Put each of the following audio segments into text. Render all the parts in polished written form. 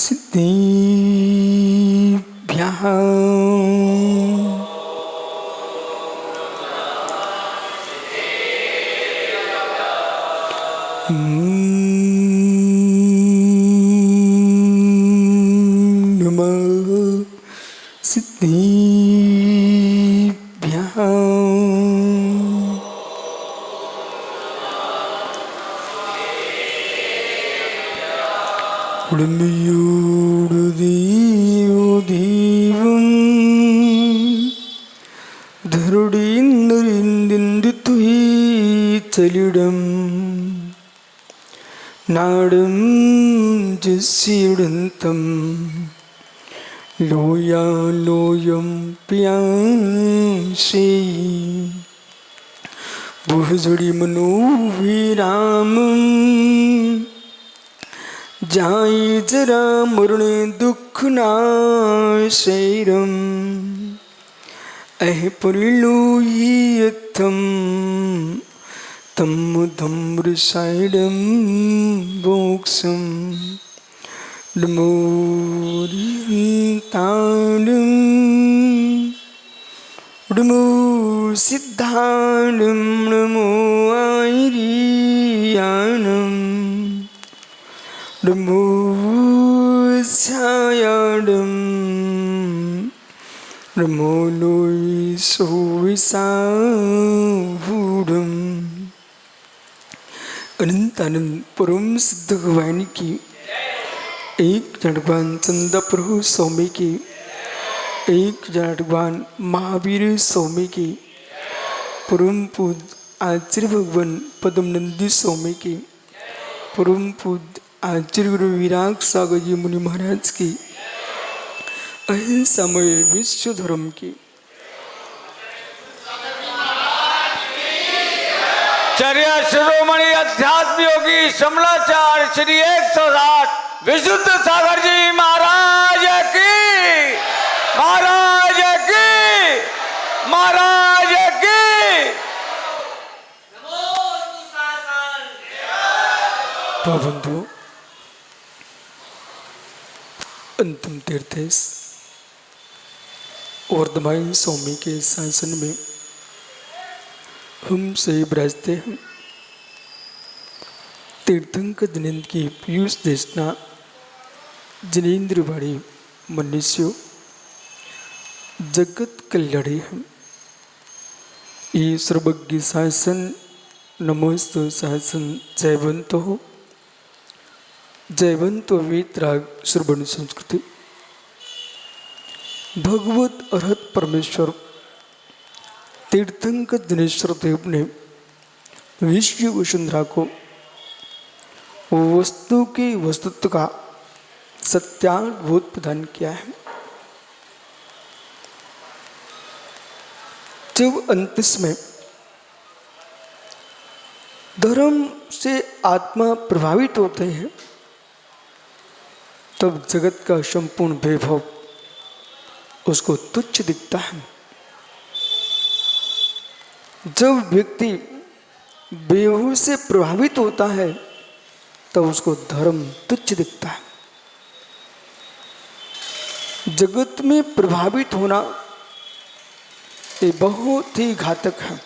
सिद्धिभ्यः नमः सिद्धिभ्यः ഉടമയോടുദീവം ധരുടീന്ദ്രന്ദിന്ദു തുയിച്ചലിടം നാടും ജസ്യുടന്തം ലോയാലോയം പ്യാസേ ബുഹജടി മനോവിരാമം जाय जरा मरण दुख नाशैरम अह परिलोहियथम तम धम्रसाइडम बोक्सम डमोरियंताडम डमो सिद्धाडम नमो आयरियानम नमो सायाडम नमो लोईसोविसावूडम अनंत आनंद परम सिद्ध भगवान की एक जड़वान चंदा प्रभु स्वामी की एक जड़वान महावीर स्वामी की परम पूज्य आचार्य भगवान पद्मनंदी स्वामी की परम पूज्य आचार्य गुरु विराग सागर जी मुनि महाराज की अहिंसामय विश्व धर्म की चर्या शिरोमणि अध्यात्म योगी समलाचार्य श्री 160 विशुद्ध सागर जी महाराज की महाराज की महाराज की तो बंधु अंतिम तीर्थेश वर्धमान स्वामी के शासन में हम सही विराजते हैं। तीर्थंकर जिनेन्द्र की पीयूष देशना जिनेन्द्र वाणी मनुष्य जगत कल्याणी है। ये सर्वज्ञ शासन नमस्त शासन जयवंत हो जयवंत वेदराग श्रवण संस्कृति भगवत अर्हत परमेश्वर तीर्थंकर दिनेश्वर देव ने विश्व वसुंधरा को वस्तु के वस्तुत्व का सत्यानुभूत प्रदान किया है। जब अंतिस में धर्म से आत्मा प्रभावित होते हैं तब जगत का संपूर्ण वैभव उसको तुच्छ दिखता है। जब व्यक्ति वैभव से प्रभावित होता है तब उसको धर्म तुच्छ दिखता है। जगत में प्रभावित होना ये बहुत ही घातक है।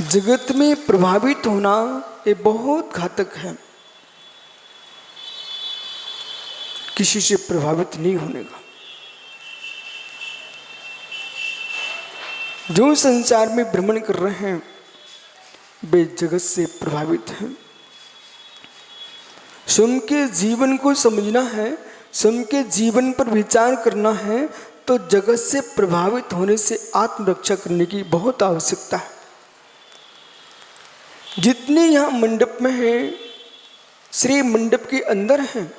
जगत में प्रभावित होना ये बहुत घातक है। किसी से प्रभावित नहीं होने का। जो संसार में भ्रमण कर रहे हैं वे जगत से प्रभावित हैं। स्वयं के जीवन को समझना है, स्वयं के जीवन पर विचार करना है तो जगत से प्रभावित होने से आत्मरक्षा करने की बहुत आवश्यकता है। जितने यहाँ मंडप में हैं, श्री मंडप के अंदर हैं,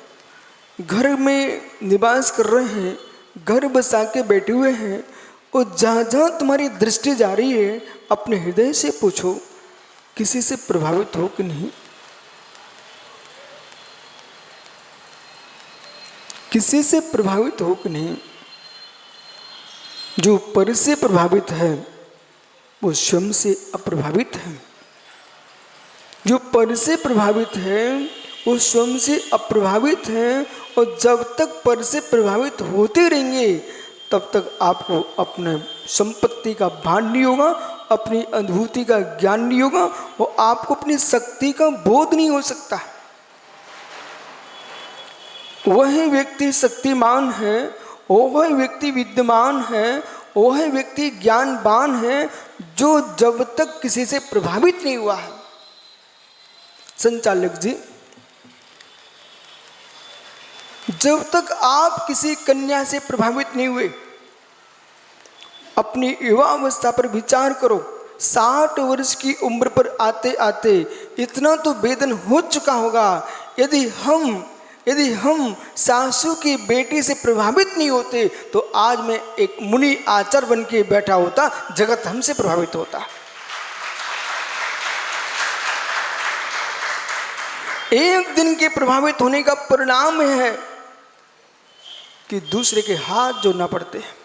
घर में निवास कर रहे हैं, घर बसा के बैठे हुए हैं और जहाँ जहाँ तुम्हारी दृष्टि जा रही है अपने हृदय से पूछो किसी से प्रभावित हो कि नहीं। किसी से प्रभावित हो कि नहीं, जो पर से प्रभावित है वो स्वयं से अप्रभावित है। जो पर से प्रभावित है वो स्वयं से अप्रभावित है, और जब तक पर से प्रभावित होते रहेंगे तब तक आपको अपने संपत्ति का भान नहीं होगा, अपनी अनुभूति का ज्ञान नहीं होगा, और आपको अपनी शक्ति का बोध नहीं हो सकता। वह व्यक्ति शक्तिमान है, वह व्यक्ति विद्यमान है, वह व्यक्ति ज्ञानवान है जो जब तक किसी से प्रभावित नहीं हुआ है। संचालक जी, जब तक आप किसी कन्या से प्रभावित नहीं हुए, अपनी युवावस्था पर विचार करो। 60 वर्ष की उम्र पर आते आते इतना तो वेदन हो चुका होगा। यदि हम सासू की बेटी से प्रभावित नहीं होते तो आज मैं एक मुनि आचार्य बन के बैठा होता, जगत हमसे प्रभावित होता। एक दिन के प्रभावित होने का परिणाम है कि दूसरे के हाथ जोड़ना पड़ते हैं।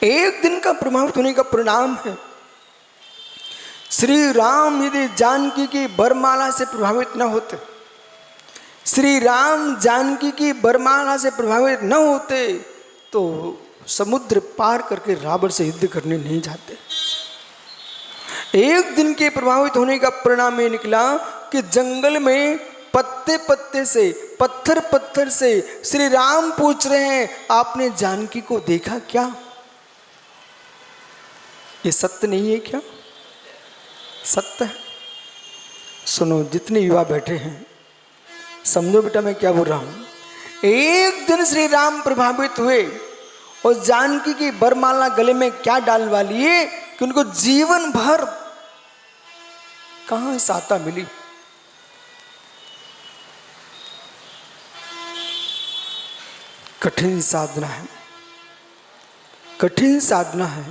एक दिन का प्रभावित होने का परिणाम है, श्री राम यदि जानकी की वरमाला से प्रभावित न होते, श्री राम जानकी की वरमाला से प्रभावित न होते तो समुद्र पार करके रावण से युद्ध करने नहीं जाते। एक दिन के प्रभावित होने का परिणाम ये निकला कि जंगल में पत्ते पत्ते से, पत्थर पत्थर से श्री राम पूछ रहे हैं, आपने जानकी को देखा क्या? ये सत्य नहीं है क्या? सत्य है। सुनो, जितने युवा बैठे हैं समझो बेटा मैं क्या बोल रहा हूं। एक दिन श्री राम प्रभावित हुए और जानकी की वरमाला गले में क्या डालवा लिए कि उनको जीवन भर कहां साता मिली। कठिन साधना है, कठिन साधना है।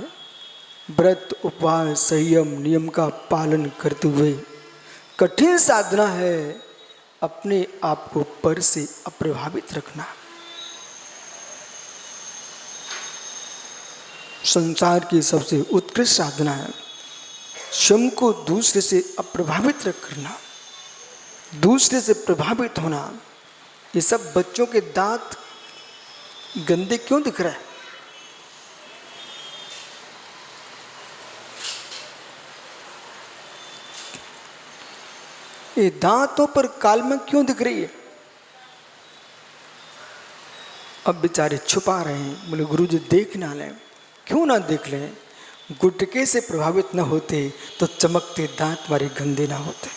व्रत, उपवास, संयम, नियम का पालन करते हुए कठिन साधना है अपने आप को पर से अप्रभावित रखना। संसार की सबसे उत्कृष्ट साधना है स्वयं को दूसरे से अप्रभावित रखना, दूसरे से प्रभावित होना। ये सब बच्चों के दांत गंदे क्यों दिख रहे हैं? ये दांतों पर कालमक क्यों दिख रही है? अब बेचारे छुपा रहे हैं। बोले गुरुजी देख ना लें। क्यों ना देख लें? गुटके से प्रभावित न होते तो चमकते दांत हमारे गंदे ना होते।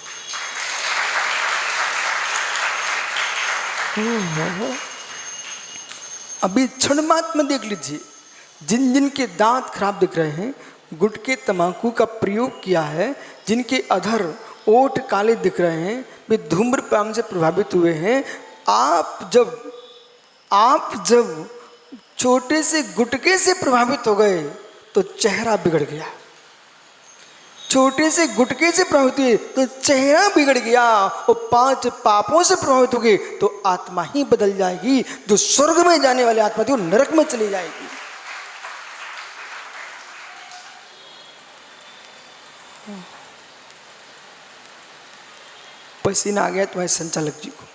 अभी क्षण मात्र में देख लीजिए, जिन जिन के दांत खराब दिख रहे हैं, गुटके तंबाकू का प्रयोग किया है, जिनके अधर ओठ काले दिख रहे हैं, वे धूम्रपान से प्रभावित हुए हैं। आप जब छोटे से गुटके से प्रभावित हो गए तो चेहरा बिगड़ गया। छोटे से गुटके से प्रभावित हुए तो चेहरा बिगड़ गया, और 5 पापों से प्रभावित हो गए तो आत्मा ही बदल जाएगी। जो स्वर्ग में जाने वाली आत्मा थी वो नरक में चली जाएगी। पसीना आ गया तुम्हारे संचालक जी को।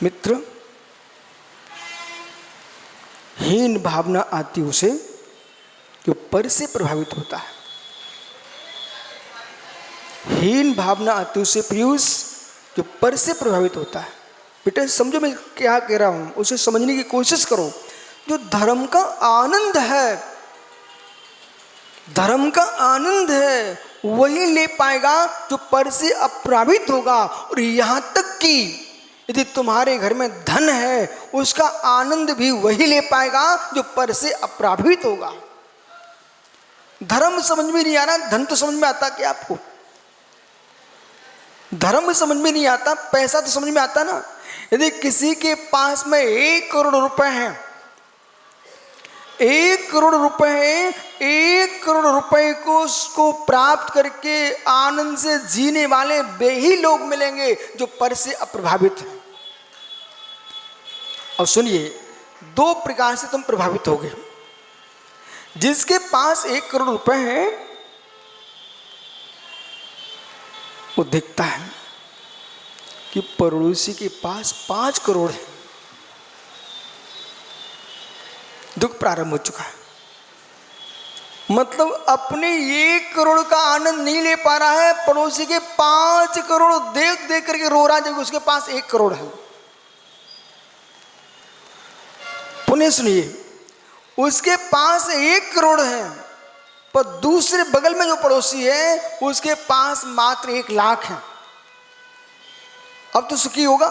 मित्र, हीन भावना आती उसे जो पर से प्रभावित होता है। हीन भावना आती उसे पीयूष जो पर से प्रभावित होता है। बेटा समझो मैं क्या कह रहा हूं, उसे समझने की कोशिश करो। जो धर्म का आनंद है, धर्म का आनंद है, वही ले पाएगा जो पर से अप्रभावित होगा। और यहां तक कि यदि तुम्हारे घर में धन है, उसका आनंद भी वही ले पाएगा जो पर से अप्रभावित होगा। धर्म समझ में नहीं आ रहा, धन तो समझ में आता क्या आपको? धर्म समझ में नहीं आता, पैसा तो समझ में आता ना। यदि किसी के पास में 1 करोड़ रुपए हैं, 1 करोड़ रुपए है, 1 करोड़ रुपए को उसको प्राप्त करके आनंद से जीने वाले वे ही लोग मिलेंगे जो पर से अप्रभावित हैं। और सुनिए, 2 प्रकार से तुम प्रभावित होगे। जिसके पास 1 करोड़ रुपए है वो देखता है कि पड़ोसी के पास 5 करोड़ है, दुख प्रारंभ हो चुका है। मतलब अपने 1 करोड़ का आनंद नहीं ले पा रहा है, पड़ोसी के 5 करोड़ देख देख करके रो रहा है जब उसके पास 1 करोड़ है। पुनः सुनिए, उसके पास 1 करोड़ है पर दूसरे बगल में जो पड़ोसी है उसके पास मात्र 1 लाख है। अब तो सुखी होगा।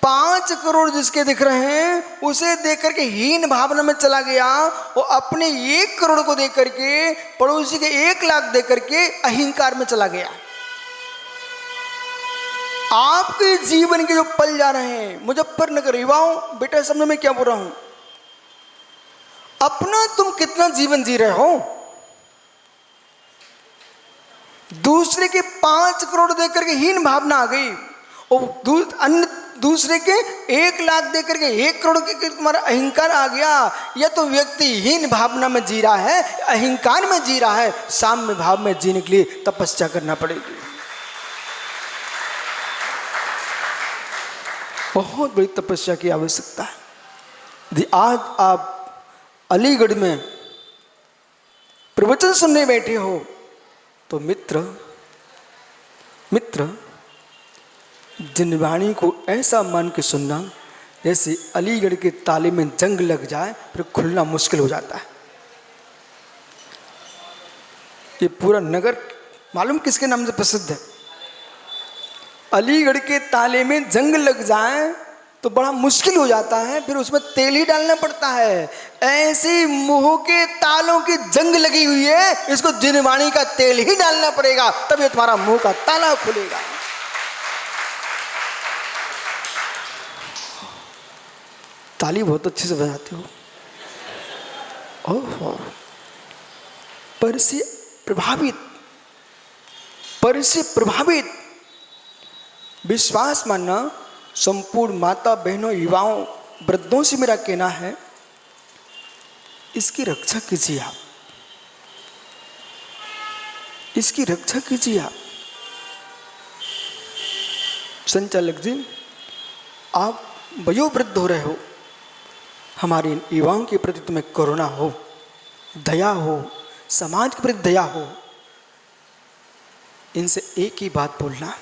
5 करोड़ जिसके दिख रहे हैं उसे देख करके हीन भावना में चला गया, वो अपने 1 करोड़ को देख करके पड़ोसी के 1 लाख देख करके अहंकार में चला गया। आपके जीवन के जो पल जा रहे हैं, मुजफ्फरनगर युवाओं, बेटा समझ में क्या बोल रहा हूं, अपना तुम कितना जीवन जी रहे हो। दूसरे के 5 करोड़ देख करके हीन भावना आ गई और अन्य दूसरे के 1 लाख देख करके 1 करोड़ के तुम्हारा अहंकार आ गया। यह तो व्यक्ति हीन भावना में जी रहा है, अहंकार में जी रहा है। साम्य भाव में जीने के लिए तपस्या करना पड़ेगी। बहुत बड़ी तपस्या की आवश्यकता है। यदि आज आप अलीगढ़ में प्रवचन सुनने बैठे हो तो मित्र जिनवाणी को ऐसा मान के सुनना जैसे अलीगढ़ के ताले में जंग लग जाए फिर खुलना मुश्किल हो जाता है। ये पूरा नगर मालूम किसके नाम से प्रसिद्ध है? अलीगढ़ के ताले में जंग लग जाए तो बड़ा मुश्किल हो जाता है, फिर उसमें तेल ही डालना पड़ता है। ऐसी मुंह के तालों की जंग लगी हुई है, इसको जिनवाणी का तेल ही डालना पड़ेगा, तब ये तुम्हारा मुंह का ताला खुलेगा। ताली बहुत अच्छे से बजाते हो। ओहो, पर से प्रभावित विश्वास मानना। संपूर्ण माता बहनों, युवाओं, वृद्धों से मेरा कहना है, इसकी रक्षा कीजिए आप, इसकी रक्षा कीजिए आप। संचालक जी, आप वयोवृद्ध हो रहे हो, हमारे युवाओं के प्रति तुम्हें करुणा हो, दया हो, समाज के प्रति दया हो। इनसे एक ही बात बोलना,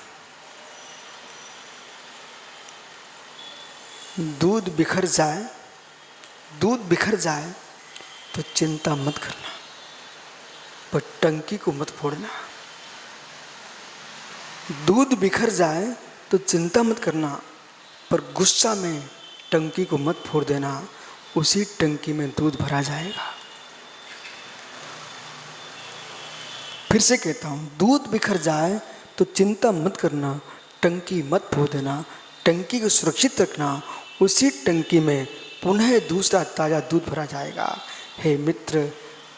दूध बिखर जाए तो चिंता मत करना, पर टंकी को मत फोड़ना। दूध बिखर जाए तो चिंता मत करना, पर गुस्सा में टंकी को मत फोड़ देना, उसी टंकी में दूध भरा जाएगा। फिर से कहता हूँ, दूध बिखर जाए तो चिंता मत करना, टंकी मत फोड़ देना, टंकी को सुरक्षित रखना, उसी टंकी में पुनः दूसरा ताज़ा दूध भरा जाएगा। हे मित्र,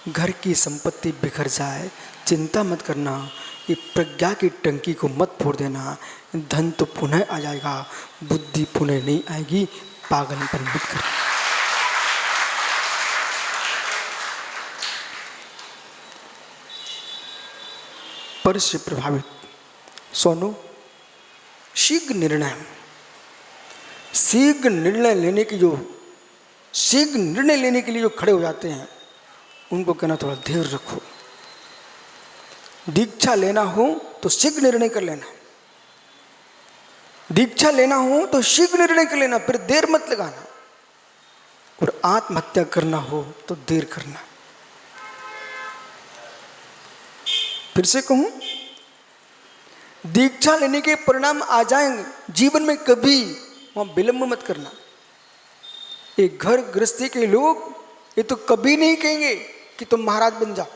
घर की संपत्ति बिखर जाए चिंता मत करना, ये प्रज्ञा की टंकी को मत फोड़ देना, धन तो पुनः आ जाएगा, बुद्धि पुनः नहीं आएगी, पागलपन मत करना। पर से प्रभावित सोनो, शीघ्र निर्णय लेने के लिए जो खड़े हो जाते हैं उनको कहना थोड़ा धैर्य रखो। दीक्षा लेना हो तो शीघ्र निर्णय कर लेना, दीक्षा लेना हो तो शीघ्र निर्णय कर लेना, फिर देर मत लगाना। और आत्महत्या करना हो तो देर करना। फिर से कहूं, दीक्षा लेने के परिणाम आ जाएंगे जीवन में, कभी वहां विलंब मत करना। एक घर गृहस्थी के लोग ये तो कभी नहीं कहेंगे कि तुम महाराज बन जाओ,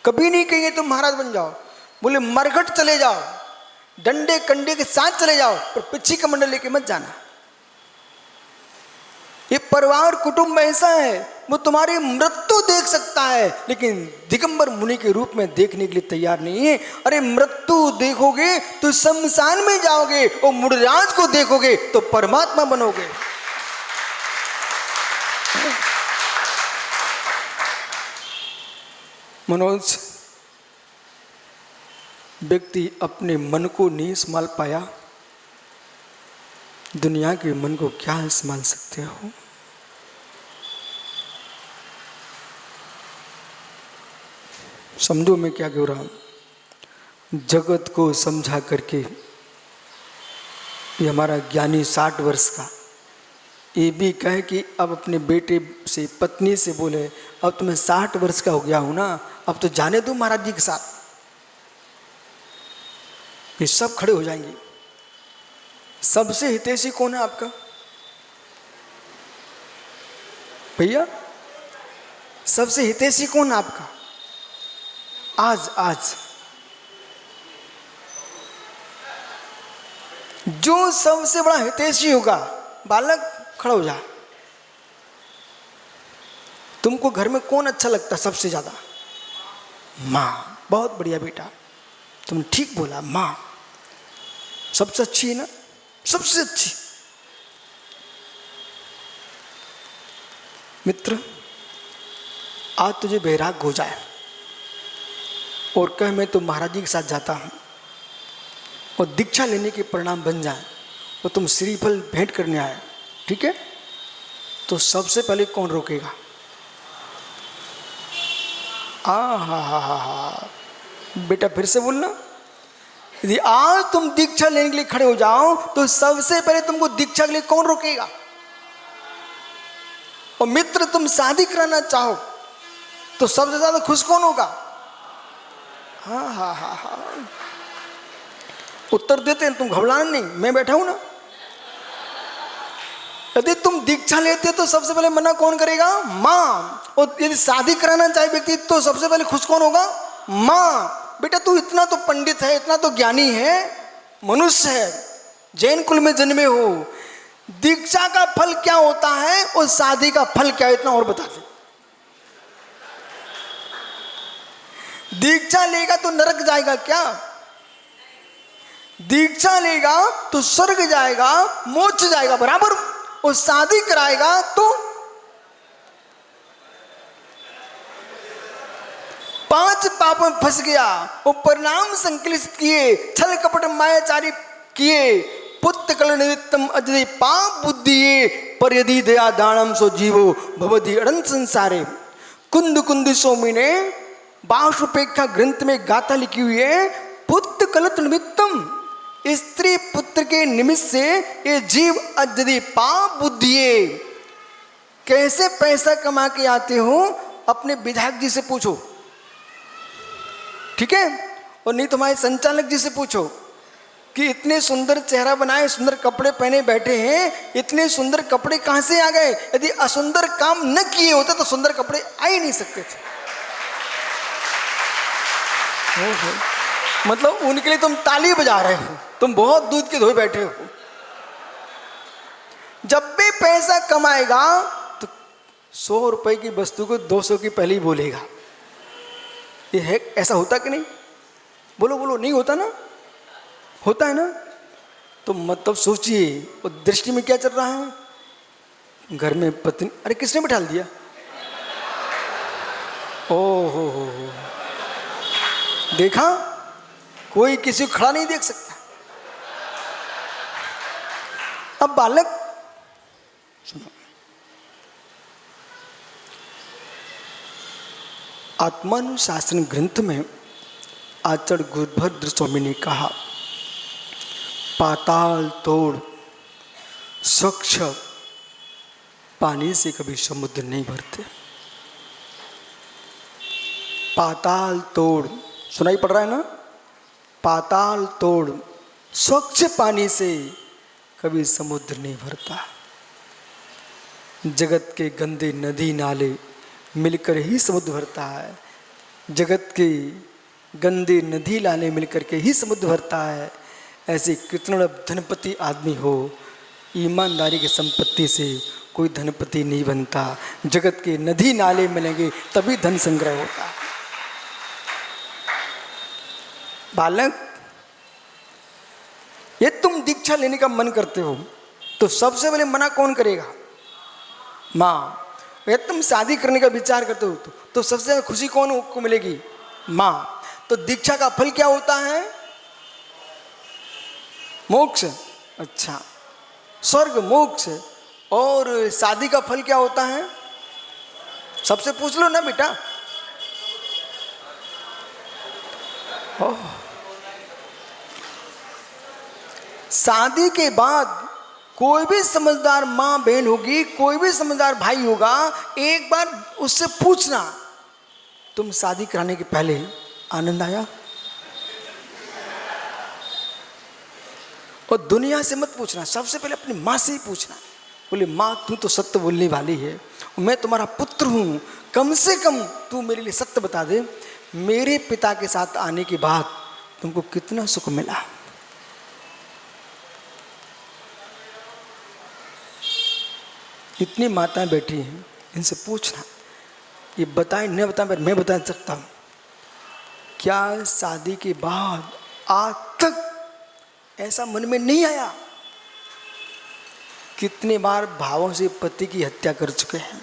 कभी नहीं कहेंगे तुम महाराज बन जाओ। बोले मरघट चले जाओ, डंडे कंडे के साथ चले जाओ, पर पिछी कमंडल लेके मत जाना। ये परिवार कुटुंब ऐसा है, वो तुम्हारी मृत्यु देख सकता है लेकिन दिगंबर मुनि के रूप में देखने के लिए तैयार नहीं है। अरे मृत्यु देखोगे तो शमशान में जाओगे और मुड़राज को देखोगे तो परमात्मा बनोगे। मनोज, व्यक्ति अपने मन को नहीं संभाल पाया, दुनिया के मन को क्या संभाल सकते हो। समझो मैं क्या कह रहा हूं। जगत को समझा करके ये हमारा ज्ञानी 60 वर्ष का ये भी कहे कि अब अपने बेटे से पत्नी से बोले, अब तो मैं 60 वर्ष का हो गया हूं ना, अब तो जाने दो महाराज जी के साथ। ये सब खड़े हो जाएंगे। सबसे हितैषी कौन है आपका भैया? सबसे हितैषी कौन है आपका? आज जो सबसे बड़ा हितैषी होगा, बालक खड़ा हो जा। तुमको घर में कौन अच्छा लगता सबसे ज्यादा? माँ। बहुत बढ़िया बेटा, तुम ठीक बोला, माँ सबसे अच्छी है ना, सबसे अच्छी। मित्र, आज तुझे बैराग हो जाए और कह मैं तो महाराज जी के साथ जाता हूं और दीक्षा लेने के परिणाम बन जाए और तुम श्रीफल भेंट करने आए, ठीक है? तो सबसे पहले कौन रोकेगा? हा बेटा फिर से बोलना। यदि आज तुम दीक्षा लेने के लिए खड़े हो जाओ तो सबसे पहले तुमको दीक्षा के लिए कौन रोकेगा? और मित्र, तुम शादी कराना चाहो तो सबसे ज्यादा खुश कौन होगा? हाँ, उत्तर देते हैं, तुम घबराना नहीं, मैं बैठा हूं ना। यदि तुम दीक्षा लेते तो सबसे पहले मना कौन करेगा? माँ। और यदि शादी कराना चाहे व्यक्ति तो सबसे पहले खुश कौन होगा? माँ। बेटा तू इतना तो पंडित है, इतना तो ज्ञानी है, मनुष्य है, जैन कुल में जन्मे हो, दीक्षा का फल क्या होता है और शादी का फल क्या है, इतना और बता दे। दीक्षा लेगा तो नरक जाएगा क्या? दीक्षा लेगा तो स्वर्ग जाएगा, मोक्ष जाएगा बराबर। और शादी कराएगा तो 5 पापों में फंस गया, वो परिणाम संकलित किए, छल कपट मायाचारी किए, पुत्र कल निमित्तम अजय पाप बुद्धि पर यदि दया दानम सो जीवो भवधि अनंत संसारे। कुंद कुंद स्वामी ने बाषुपेक्षा ग्रंथ में गाथा लिखी हुई है, पुत्र कलत निमित्तम, स्त्री पुत्र के निमित्त से ये जीव यदि पाप बुद्धि। कैसे पैसा कमा के आते हो अपने विधायक जी से पूछो, ठीक है? और नहीं तुम्हारे संचालक जी से पूछो कि इतने सुंदर चेहरा बनाए, सुंदर कपड़े पहने बैठे हैं, इतने सुंदर कपड़े कहां से आ गए? यदि असुंदर काम न किए होते तो सुंदर कपड़े आ ही नहीं सकते थे। मतलब उनके लिए तुम ताली बजा रहे हो, तुम बहुत दूध के धोए बैठे हो। जब भी पैसा कमाएगा तो 100 रुपए की वस्तु को 200 की पहले ही बोलेगा। ये है, ऐसा होता कि नहीं? बोलो बोलो, नहीं होता ना? होता है ना? तो मतलब सोचिए, और दृष्टि में क्या चल रहा है? घर में पत्नी, अरे किसने बिठा दिया? ओ हो, देखा? कोई किसी को खड़ा नहीं देख सकता। अब बालक सुनो, आत्मानुशासन ग्रंथ में आचार्य गुरुभद्र स्वामी ने कहा, पाताल तोड़ स्वच्छ पानी से कभी समुद्र नहीं भरते। पाताल तोड़, सुनाई पड़ रहा है ना? पाताल तोड़ स्वच्छ पानी से कभी समुद्र नहीं भरता। जगत के गंदे नदी नाले मिलकर ही समुद्र भरता है। जगत के गंदे नदी नाले मिलकर के ही समुद्र भरता है। ऐसे कितना धनपति आदमी हो, ईमानदारी की संपत्ति से कोई धनपति नहीं बनता। जगत के नदी नाले मिलेंगे तभी धन संग्रह होता है। बालक, ये तुम दीक्षा लेने का मन करते हो तो सबसे पहले मना कौन करेगा? माँ। ये तुम शादी करने का विचार करते हो तो सबसे ज्यादा खुशी कौन को मिलेगी? माँ। तो दीक्षा का फल क्या होता है? मोक्ष। अच्छा, स्वर्ग मोक्ष। और शादी का फल क्या होता है? सबसे पूछ लो ना बेटा। शादी के बाद कोई भी समझदार माँ बहन होगी, कोई भी समझदार भाई होगा, एक बार उससे पूछना, तुम शादी कराने के पहले आनंद आया? और दुनिया से मत पूछना, सबसे पहले अपनी माँ से ही पूछना। बोले माँ तू तो सत्य बोलने वाली है, मैं तुम्हारा पुत्र हूँ, कम से कम तू मेरे लिए सत्य बता दे, मेरे पिता के साथ आने के बाद तुमको कितना सुख मिला? इतनी माताएं बैठी हैं, इनसे पूछना, ये बताएं न बताएं पर मैं बता सकता हूँ। क्या शादी के बाद आज तक ऐसा मन में नहीं आया? कितने बार भावों से पति की हत्या कर चुके हैं।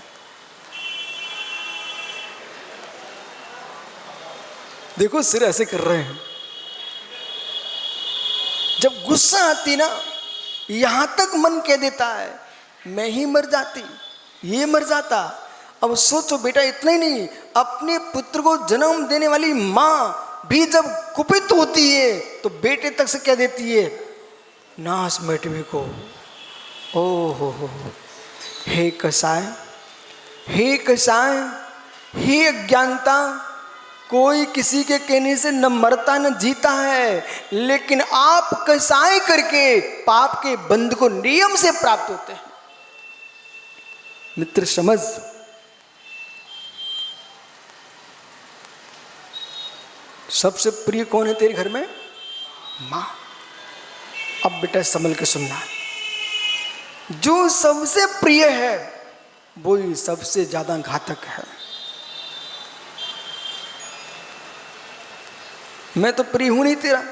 देखो सिर ऐसे कर रहे हैं। जब गुस्सा आती ना, यहां तक मन कह देता है मैं ही मर जाती, ये मर जाता। अब सोचो बेटा, इतना ही नहीं, अपने पुत्र को जन्म देने वाली माँ भी जब कुपित होती है तो बेटे तक से कह देती है नाश मिटवे को। ओ हो, हे कसाय, हे कसाय, हे अज्ञानता, कोई किसी के कहने से न मरता न जीता है, लेकिन आप कसाय करके पाप के बंध को नियम से प्राप्त होते हैं। मित्र समझ, सबसे प्रिय कौन है तेरे घर में? मां। अब बेटा संभल के सुनना, जो सबसे प्रिय है वो ही सबसे ज्यादा घातक है। मैं तो प्रिय हूं नहीं तेरा,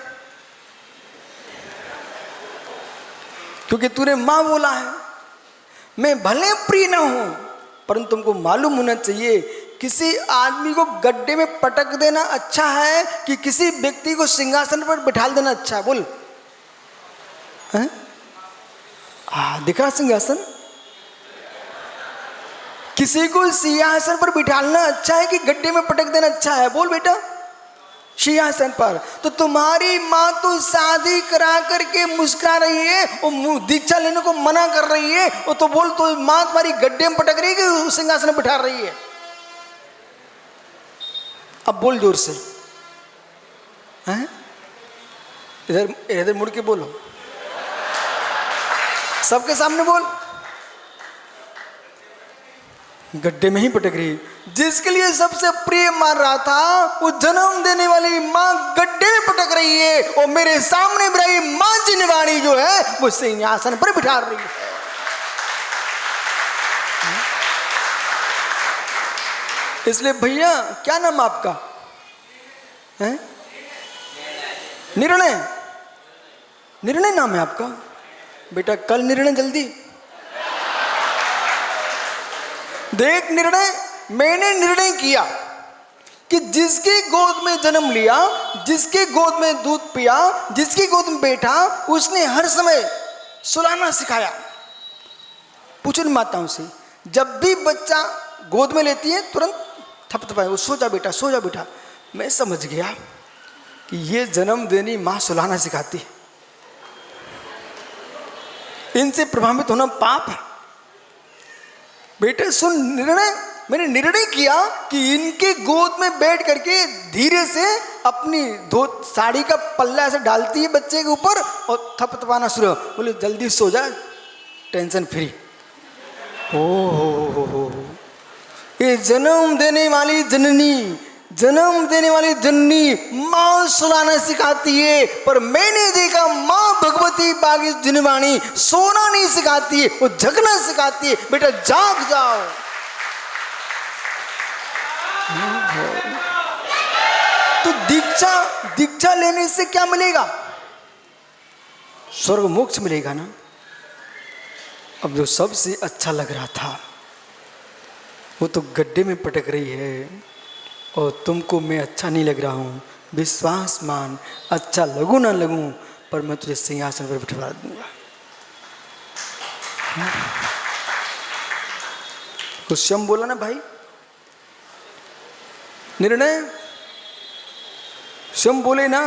क्योंकि तूने मां बोला है। मैं भले प्रिय ना हूं, परंतु तुमको मालूम होना चाहिए, किसी आदमी को गड्ढे में पटक देना अच्छा है कि किसी व्यक्ति को सिंहासन पर बिठा देना अच्छा है? बोल। दिख रहा सिंहासन? किसी को सिंहासन पर बिठाना अच्छा है कि गड्ढे में पटक देना अच्छा है? बोल बेटा। सिंहासन पर। तो तुम्हारी माँ तो शादी करा करके मुस्कुरा रही है, वो दीक्षा लेने को मना कर रही है, वो तो बोल, तो माँ तुम्हारी गड्ढे में पटक रही है कि सिंहासन में बिठा रही है? अब बोल जोर से। हैं? इधर इधर मुड़ के बोलो, सबके सामने बोल। गड्ढे में ही पटक रही। जिसके लिए सबसे प्रिय मान रहा था, वो जन्म देने वाली माँ गड्ढे में पटक रही है, और मेरे सामने रही माँ जिनवाणी जो है वो सिंहासन पर बिठा रही है। इसलिए भैया, क्या नाम आपका है? निर्णय। निर्णय नाम है आपका? बेटा कल निर्णय जल्दी देख। निर्णय, मैंने निर्णय किया कि जिसकी गोद में जन्म लिया, जिसके गोद में दूध पिया, जिसकी गोद में बैठा, उसने हर समय सुलाना सिखाया। पूछो माताओं से, जब भी बच्चा गोद में लेती है तुरंत थपथपाए, वो सो जा बेटा, सो जा बेटा। मैं समझ गया कि ये जन्म देनी माँ सुलाना सिखाती है, इनसे प्रभावित होना पाप है। बेटे सुन, निर्णय, मैंने निर्णय किया कि इनके गोद में बैठ करके धीरे से अपनी साड़ी का पल्ला ऐसे डालती है बच्चे के ऊपर और थपथपाना शुरू। बोले जल्दी सो जा, टेंशन फ्री। ओ हो, ये जन्म देने वाली जननी जन्म देने वाली जननी माँ सुलाना सिखाती है, पर मैंने देखा माँ भगवती बागी जिनवाणी सोना नहीं सिखाती है, वो जगना सिखाती है। बेटा जाग जाओ। तो दीक्षा लेने से क्या मिलेगा? स्वर्ग मोक्ष मिलेगा ना। अब जो सबसे अच्छा लग रहा था वो तो गड्ढे में पटक रही है, और तुमको मैं अच्छा नहीं लग रहा हूं। विश्वास मान, अच्छा लगूं ना लगूं, पर मैं तुझे सिंहासन पर बिठा दूंगा। कुछ स्वयं बोला ना भाई, निर्णय स्वयं बोले ना,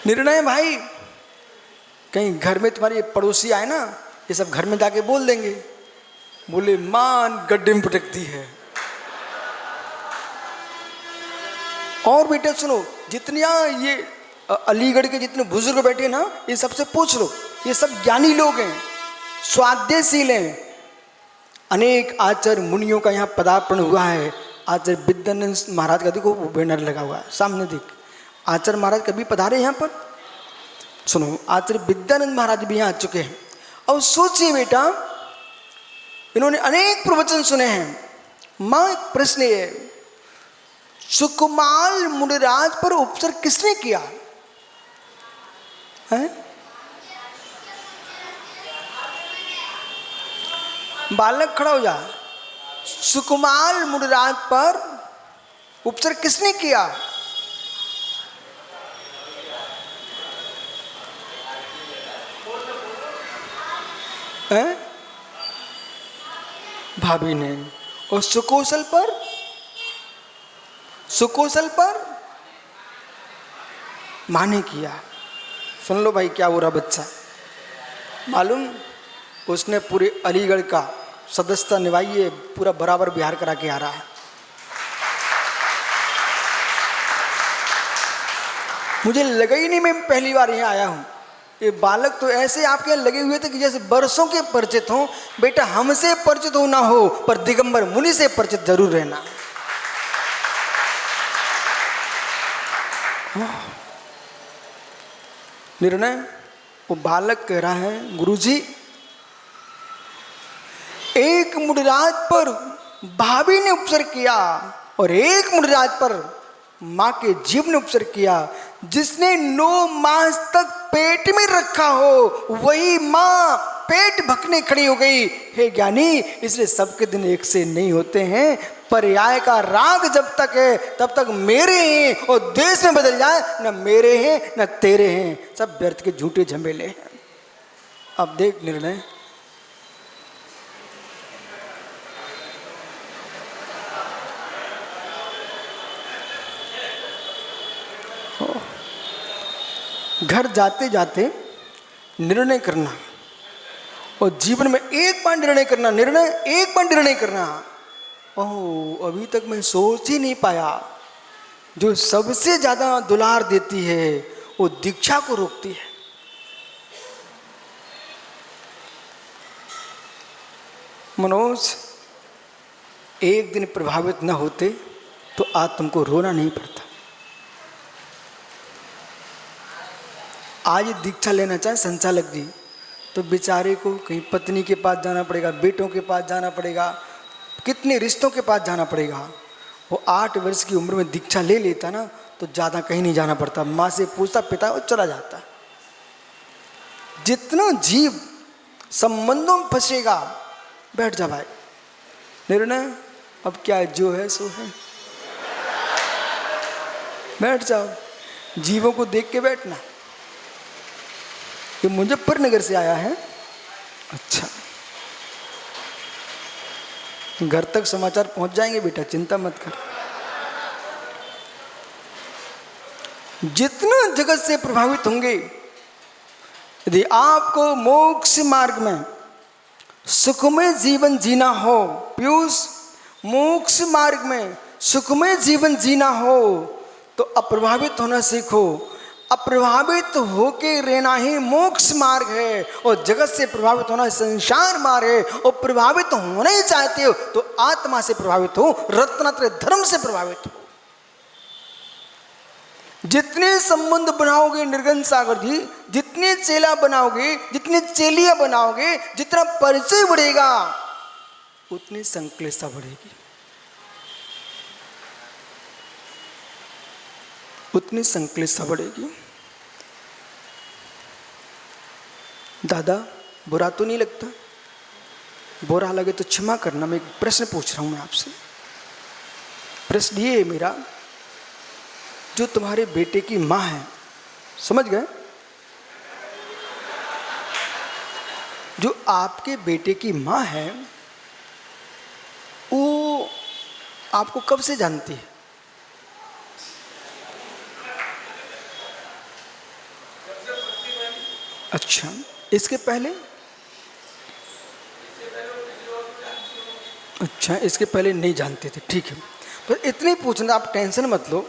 निर्णय भाई। कहीं घर में तुम्हारे पड़ोसी आए ना, ये सब घर में जाके बोल देंगे, बोले मान गड्ढे में पटकती है। और बेटा सुनो, जितने ये अलीगढ़ के जितने बुजुर्ग बैठे ना, इन सबसे पूछ लो, ये सब ज्ञानी लोग हैं, स्वाध्यायशील हैं। अनेक आचार्य मुनियों का यहाँ पदार्पण हुआ है। आचार्य विद्यानंद महाराज का देखो वो बैनर लगा हुआ है सामने, देख। आचार्य महाराज कभी पधारे यहाँ पर? सुनो, आचार्य विद्यानंद महाराज भी यहाँ आ चुके हैं। और सोचिए बेटा, इन्होंने अनेक प्रवचन सुने हैं। मां एक प्रश्न है, सुकुमाल मुनिराज पर उपचार किसने किया है? बालक खड़ा हो जा। सुकुमाल मुनिराज पर उपचार किसने किया? है? भाभी ने। और सुकौशल पर माँ ने किया। सुन लो भाई क्या हो रहा बच्चा, मालूम? उसने पूरे अलीगढ़ का सदस्यता निभाई है, पूरा बराबर बिहार करा के आ रहा है। मुझे लगा ही नहीं मैं पहली बार यहाँ आया हूँ। ये बालक तो ऐसे आपके लगे हुए थे कि जैसे बरसों के परिचित हों। बेटा हमसे परिचित हो ना हो, पर दिगंबर मुनि से परिचित जरूर रहना। निर्णय, वो बालक कह रहा है, गुरुजी एक मुनिराज पर भाभी ने उपचार किया और एक मुनिराज पर माँ के जीव ने उपचार किया। जिसने 9 मास तक पेट में रखा हो, वही माँ पेट भखने खड़ी हो गई। हे ज्ञानी, इसलिए सबके दिन एक से नहीं होते हैं। पर्याय का राग जब तक है तब तक मेरे हैं, और देश में बदल जाए न मेरे हैं न तेरे हैं, सब व्यर्थ के झूठे झमेले हैं। अब देख निर्णय, घर जाते जाते निर्णय करना, और जीवन में एक बार निर्णय करना, एक बार निर्णय करना। ओह, अभी तक मैं सोच ही नहीं पाया। जो सबसे ज्यादा दुलार देती है वो दीक्षा को रोकती है। मनोज, एक दिन प्रभावित न होते तो आज तुमको रोना नहीं पड़ता। आज दीक्षा लेना चाहे संचालक जी, तो बेचारे को कहीं पत्नी के पास जाना पड़ेगा, बेटों के पास जाना पड़ेगा, कितने रिश्तों के पास जाना पड़ेगा। वो 8 वर्ष की उम्र में दीक्षा ले लेता ना, तो ज़्यादा कहीं नहीं जाना पड़ता। माँ से पूछता, पिता, और चला जाता। जितना जीव संबंधों में फंसेगा, बैठ जा भाई। निर्णय, अब क्या जो है सो है, बैठ जाओ। जीवों को देख के बैठना। ये मुजफ्फरनगर से आया है। अच्छा, घर तक समाचार पहुंच जाएंगे बेटा, चिंता मत कर। जितना जगत से प्रभावित होंगे, यदि आपको मोक्ष मार्ग में सुखमय जीवन जीना हो, पीयूष, मोक्ष मार्ग में सुखमय जीवन जीना हो, तो अप्रभावित होना सीखो। अप्रभावित होके रहना ही मोक्ष मार्ग है, और जगत से प्रभावित होना संसार मार्ग है। और प्रभावित होना ही चाहते हो तो आत्मा से प्रभावित हो, रत्नत्रय धर्म से प्रभावित हो। जितने संबंध बनाओगे निर्गन सागर जी, जितने चेला बनाओगे, जितने चेलिया बनाओगे, जितना परिचय बढ़ेगा उतनी संक्लेशता बढ़ेगी, उतनी संक्लेशता बढ़ेगी। दादा बुरा तो नहीं लगता? बुरा लगे तो क्षमा करना। मैं एक प्रश्न पूछ रहा हूं मैं आपसे। प्रश्न ये है मेरा, जो तुम्हारे बेटे की माँ है, समझ गए? जो आपके बेटे की माँ है वो आपको कब से जानती है? अच्छा, इसके पहले? अच्छा, इसके पहले नहीं जानते थे, ठीक है। तो इतनी पूछना, आप टेंशन मत लो।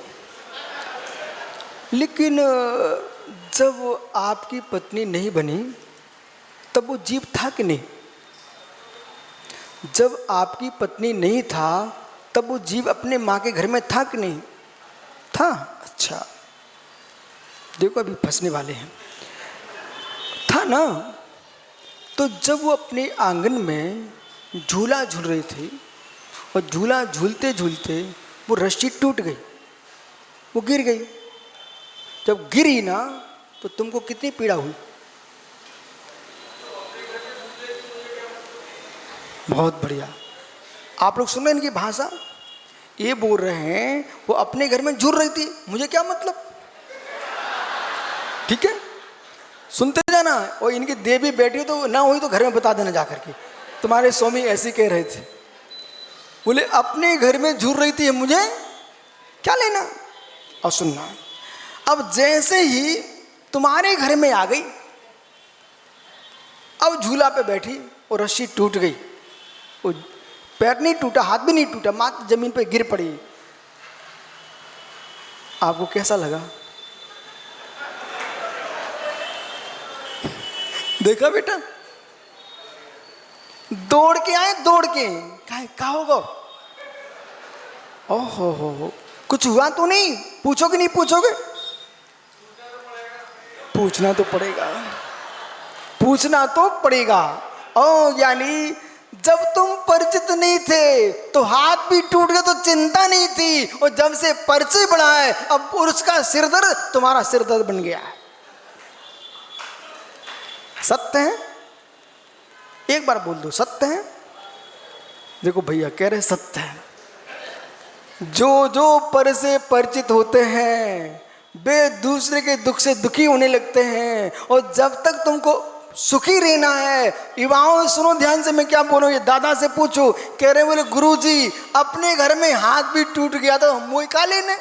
लेकिन जब आपकी पत्नी नहीं बनी तब वो जीव था कि नहीं? जब आपकी पत्नी नहीं था तब वो जीव अपने माँ के घर में था कि नहीं था? अच्छा, देखो अभी फंसने वाले हैं। था ना? तो जब वो अपने आंगन में झूला झूल रही थी और झूला झूलते झूलते वो रस्सी टूट गई, वो गिर गई। जब गिरी ना तो तुमको कितनी पीड़ा हुई? बहुत बढ़िया। आप लोग सुन रहे हैं इनकी भाषा? ये बोल रहे हैं वो अपने घर में झूल रही थी, मुझे क्या मतलब? ठीक है, सुनते जाना। और इनकी देवी बेटी तो ना हुई तो घर में बता देना जाकर के, तुम्हारे स्वामी ऐसे कह रहे थे। बोले अपने घर में झूल रही थी, मुझे क्या लेना? और सुनना, अब जैसे ही तुम्हारे घर में आ गई, अब झूला पे बैठी और रस्सी टूट गई। वो पैर नहीं टूटा, हाथ भी नहीं टूटा, मात्र जमीन पे गिर पड़ी। आपको कैसा लगा? देखा बेटा, दौड़ के आए, दौड़ के क्या होगा? ओहो हो, कुछ हुआ तो नहीं? पूछोगे नहीं पूछोगे? पूछना तो पड़ेगा, पूछना तो पड़ेगा। ओ यानी जब तुम परिचित नहीं थे तो हाथ भी टूट गया तो चिंता नहीं थी, और जब से परिचय बढ़ा है अब उसका सिरदर्द तुम्हारा सिरदर्द बन गया है। सत्य है? एक बार बोल दो, सत्य है? देखो भैया कह रहे सत्य है। जो जो पर से परिचित होते हैं वे दूसरे के दुख से दुखी होने लगते हैं। और जब तक तुमको सुखी रहना है, युवाओं सुनो ध्यान से, मैं क्या बोल रहा हूं, ये दादा से पूछो। कह रहे बोले गुरुजी अपने घर में हाथ भी टूट गया तो मुँह का लेने,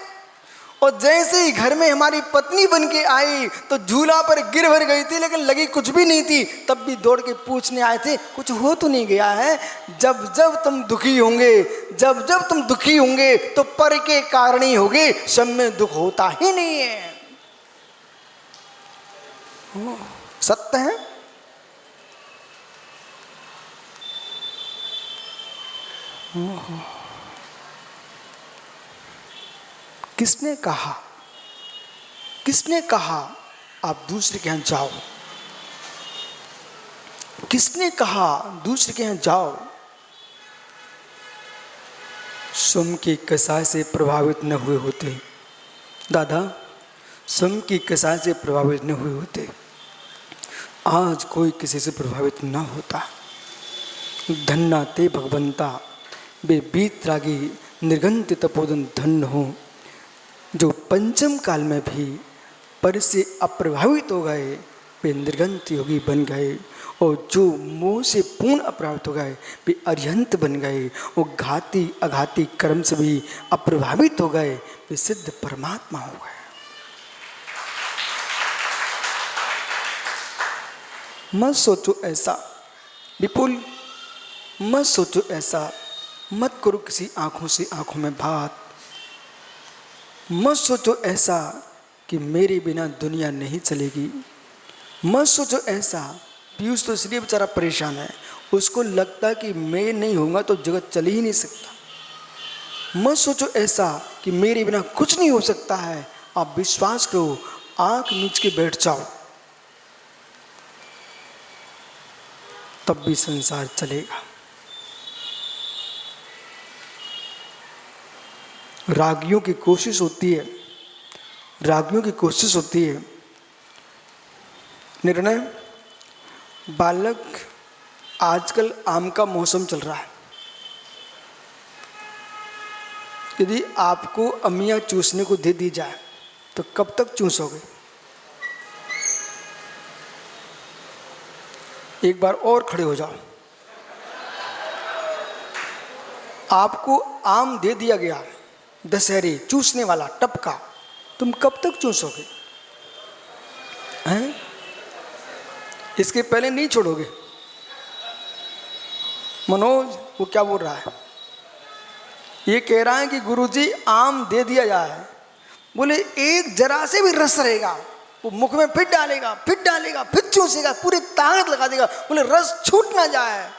और जैसे ही घर में हमारी पत्नी बन के आई तो झूला पर गिर भर गई थी लेकिन लगी कुछ भी नहीं थी, तब भी दौड़ के पूछने आए थे कुछ हो तो नहीं गया है। जब जब तुम दुखी होंगे, जब जब तुम दुखी होंगे तो पर के कारण ही होगे, सब में दुख होता ही नहीं है। सत्य है? किसने कहा, किसने कहा आप दूसरे के यहाँ जाओ? किसने कहा दूसरे के यहाँ जाओ? स्वयं की कसाय से प्रभावित न हुए होते दादा, स्वयं की कसाय से प्रभावित न हुए होते, आज कोई किसी से प्रभावित न होता। धन्ना ते भगवंता वे बीतरागी निर्गंत तपोदन धन्य हो, जो पंचम काल में भी पर से अप्रभावित हो गए वे निर्गंत योगी बन गए, और जो मोह से पूर्ण अप्रभावित हो गए वे अरिहंत बन गए, और घाती अघाती कर्म से भी अप्रभावित हो गए वे सिद्ध परमात्मा हो गए। मत सोचो ऐसा विपुल, मत सोचो ऐसा, मत करो किसी आंखों से आंखों में बात। मत सोचो ऐसा कि मेरे बिना दुनिया नहीं चलेगी। मत सोचो ऐसा। पीयूष तो इसलिए बेचारा परेशान है, उसको लगता है कि मैं नहीं होऊंगा तो जगत चल ही नहीं सकता। मत सोचो ऐसा कि मेरे बिना कुछ नहीं हो सकता है। आप विश्वास करो, आंख मीच के बैठ जाओ, तब भी संसार चलेगा। रागियों की कोशिश होती है, रागियों की कोशिश होती है। निर्णय, बालक, आजकल आम का मौसम चल रहा है। यदि आपको अमिया चूसने को दे दी जाए तो कब तक चूसोगे? एक बार और खड़े हो जाओ। आपको आम दे दिया गया, दशहरी चूसने वाला टपका, तुम कब तक चूसोगे? हैं? इसके पहले नहीं छोड़ोगे? मनोज वो क्या बोल रहा है? ये कह रहा है कि गुरुजी आम दे दिया जाए, बोले एक जरा से भी रस रहेगा वो मुख में फिर डालेगा, फिर डालेगा, फिर चूसेगा, पूरी ताकत लगा देगा, बोले रस छूट ना जाए।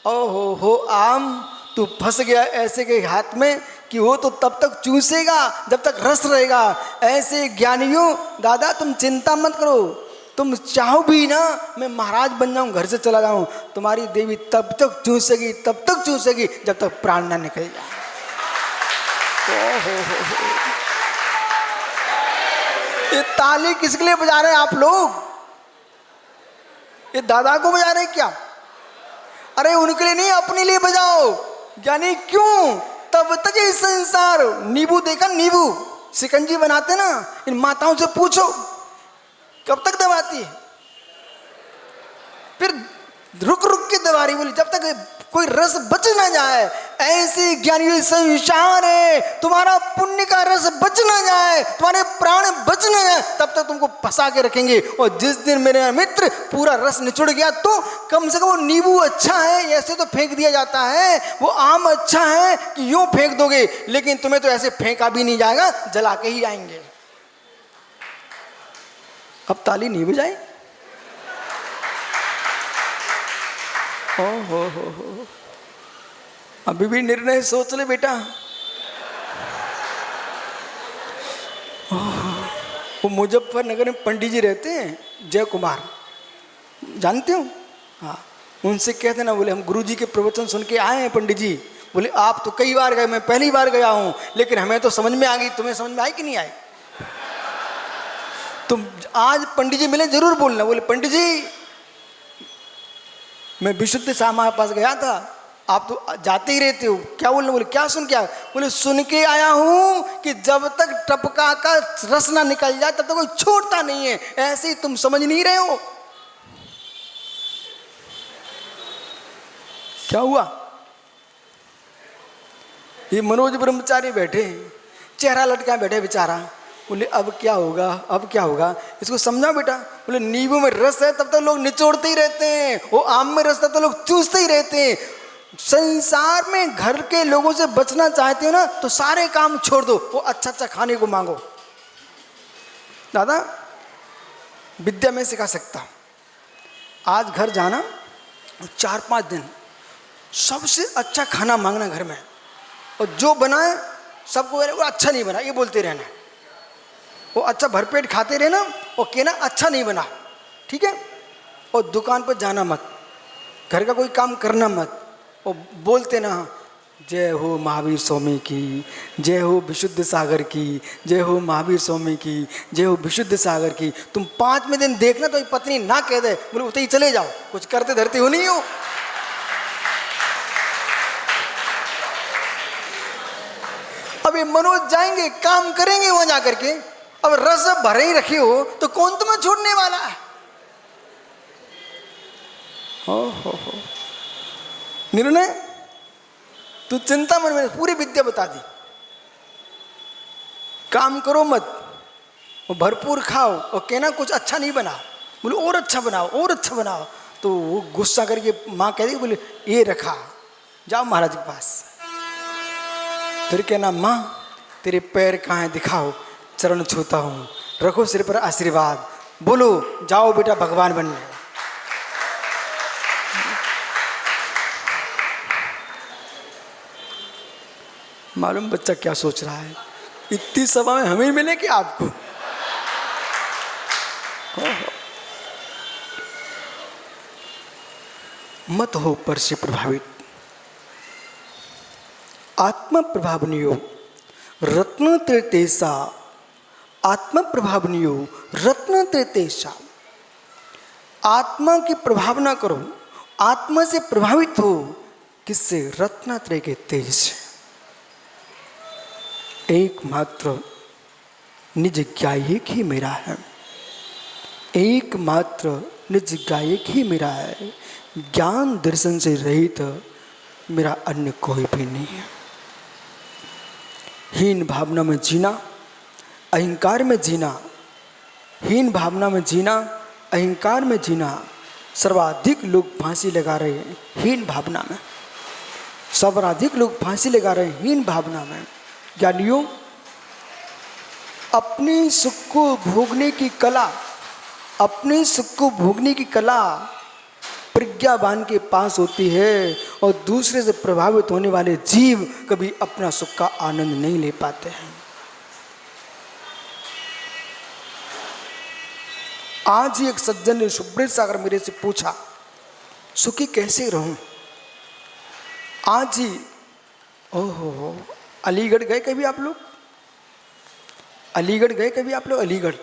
ओहो हो आम, तू फंस गया ऐसे के हाथ में कि वो तो तब तक चूसेगा जब तक रस रहेगा। ऐसे ज्ञानियों, दादा तुम चिंता मत करो, तुम चाहो भी ना मैं महाराज बन जाऊं, घर से चला जाऊं, तुम्हारी देवी तब तक चूसेगी, तब तक चूसेगी जब तक प्राण ना निकल जाए। ये ताली किसके लिए बजा रहे हैं आप लोग? ये दादा को बजा रहे हैं क्या? अरे उनके लिए नहीं, अपने लिए बजाओ। यानी क्यों? तब तक ये संसार, नींबू देखा, नींबू शिकंजी बनाते ना, इन माताओं से पूछो कब तक दबाती है, फिर रुक रुक के दबा रही, बोली जब तक कोई रस बच ना जाए। ऐसे ज्ञानी संसार है, तुम्हारा पुण्य का रस बच ना जाए, तुम्हारे प्राण बच ना जाए, तब तक तुमको फंसा के रखेंगे। और जिस दिन मेरे मित्र पूरा रस निचुड़ गया तो कम से कम वो नींबू अच्छा है, ऐसे तो फेंक दिया जाता है, वो आम अच्छा है कि यूं फेंक दोगे, लेकिन तुम्हें तो ऐसे फेंका भी नहीं जाएगा, जला के ही आएंगे। अब ताली नहीं बजाई? हो अभी भी निर्णय सोच ले बेटा। वो मुजफ्फरनगर में पंडित जी रहते हैं, जय कुमार, जानते हो? हाँ, उनसे कहते ना, बोले हम गुरुजी के प्रवचन सुन के आए हैं पंडित जी। बोले आप तो कई बार गए, मैं पहली बार गया हूँ, लेकिन हमें तो समझ में आ गई, तुम्हें समझ में आई कि नहीं आई? तुम आज पंडित जी मिले जरूर बोलना। बोले पंडित जी मैं विशुद्ध सामा के पास गया था, आप तो जाते ही रहते हो, क्या बोलना? बोले क्या सुन के आया? बोले सुन के आया हूं कि जब तक टपका का रस ना निकल जाए तब तक कोई छोड़ता नहीं है। ऐसे ही तुम समझ नहीं रहे हो। क्या हुआ? ये मनोज ब्रह्मचारी बैठे, चेहरा लटका बैठे बेचारा। बोले अब क्या होगा, अब क्या होगा? इसको समझाओ बेटा। बोले नींबू में रस है तब तक लोग निचोड़ते ही रहते हैं, वो आम में रस तब तक लोग चूसते ही रहते हैं। संसार में घर के लोगों से बचना चाहते हो ना तो सारे काम छोड़ दो, वो अच्छा अच्छा खाने को मांगो। दादा विद्या में सिखा सकता, आज घर जाना 4-5 दिन सबसे अच्छा खाना मांगना घर में, और जो बनाए सबको वो अच्छा नहीं बना ये बोलते रहना, वो अच्छा भरपेट खाते रहना और कहना अच्छा नहीं बना, ठीक है? और दुकान पर जाना मत, घर का कोई काम करना मत, और बोलते ना जय हो महावीर स्वामी की, जय हो विशुद्ध सागर की, जय हो महावीर स्वामी की, जय हो विशुद्ध सागर की। तुम 5वें दिन देखना तो पत्नी ना कह दे, बोले उतने ही चले जाओ, कुछ करते धरते हो नहीं हो। अब ये मनोज जाएंगे काम करेंगे वहां जाकर के, अब रस भरे ही रखे हो तो कौन तुम्हें छोड़ने वाला है? हो निर्णय तू चिंता मन में, पूरी विद्या बता दी। काम करो मत, वो भरपूर खाओ और कहना कुछ अच्छा नहीं बना, बोले और अच्छा बनाओ, और अच्छा बनाओ, तो वो गुस्सा करके माँ कह देगी, बोले ये रखा, जाओ महाराज के पास। फिर कहना माँ तेरे पैर कहाँ हैं दिखाओ, चरण छूता हूँ, रखो सिर पर आशीर्वाद, बोलो जाओ बेटा भगवान बनने। मालूम बच्चा क्या सोच रहा है, इतनी सभा में हमें मिले कि आपको? मत हो पर से प्रभावित, आत्मा प्रभावनियो रत्न तेसा, आत्मा प्रभावनियो रत्न तेसा। आत्मा की प्रभाव ना करो, आत्मा से प्रभावित हो। किससे? रत्नात्रय के तेज से। एकमात्र निज गायक ही मेरा है, एकमात्र निज गायक ही मेरा है। ज्ञान दर्शन से रहित मेरा अन्य कोई भी नहीं है। हीन भावना में जीना, अहंकार में जीना, हीन भावना में जीना, अहंकार में जीना। सर्वाधिक लोग फांसी लगा रहे हैं हीन भावना में, सर्वाधिक लोग फांसी लगा रहे हैं हीन भावना में। ज्ञानियों, अपने सुख को भोगने की कला, अपने सुख को भोगने की कला प्रज्ञावान के पास होती है, और दूसरे से प्रभावित होने वाले जीव कभी अपना सुख का आनंद नहीं ले पाते हैं। आज ही एक सज्जन ने सुब्रत सागर मेरे से पूछा, सुखी कैसे रहूं? आज ही, ओहो, अलीगढ़ गए कभी आप लोग? अलीगढ़ गए कभी आप लोग? अलीगढ़,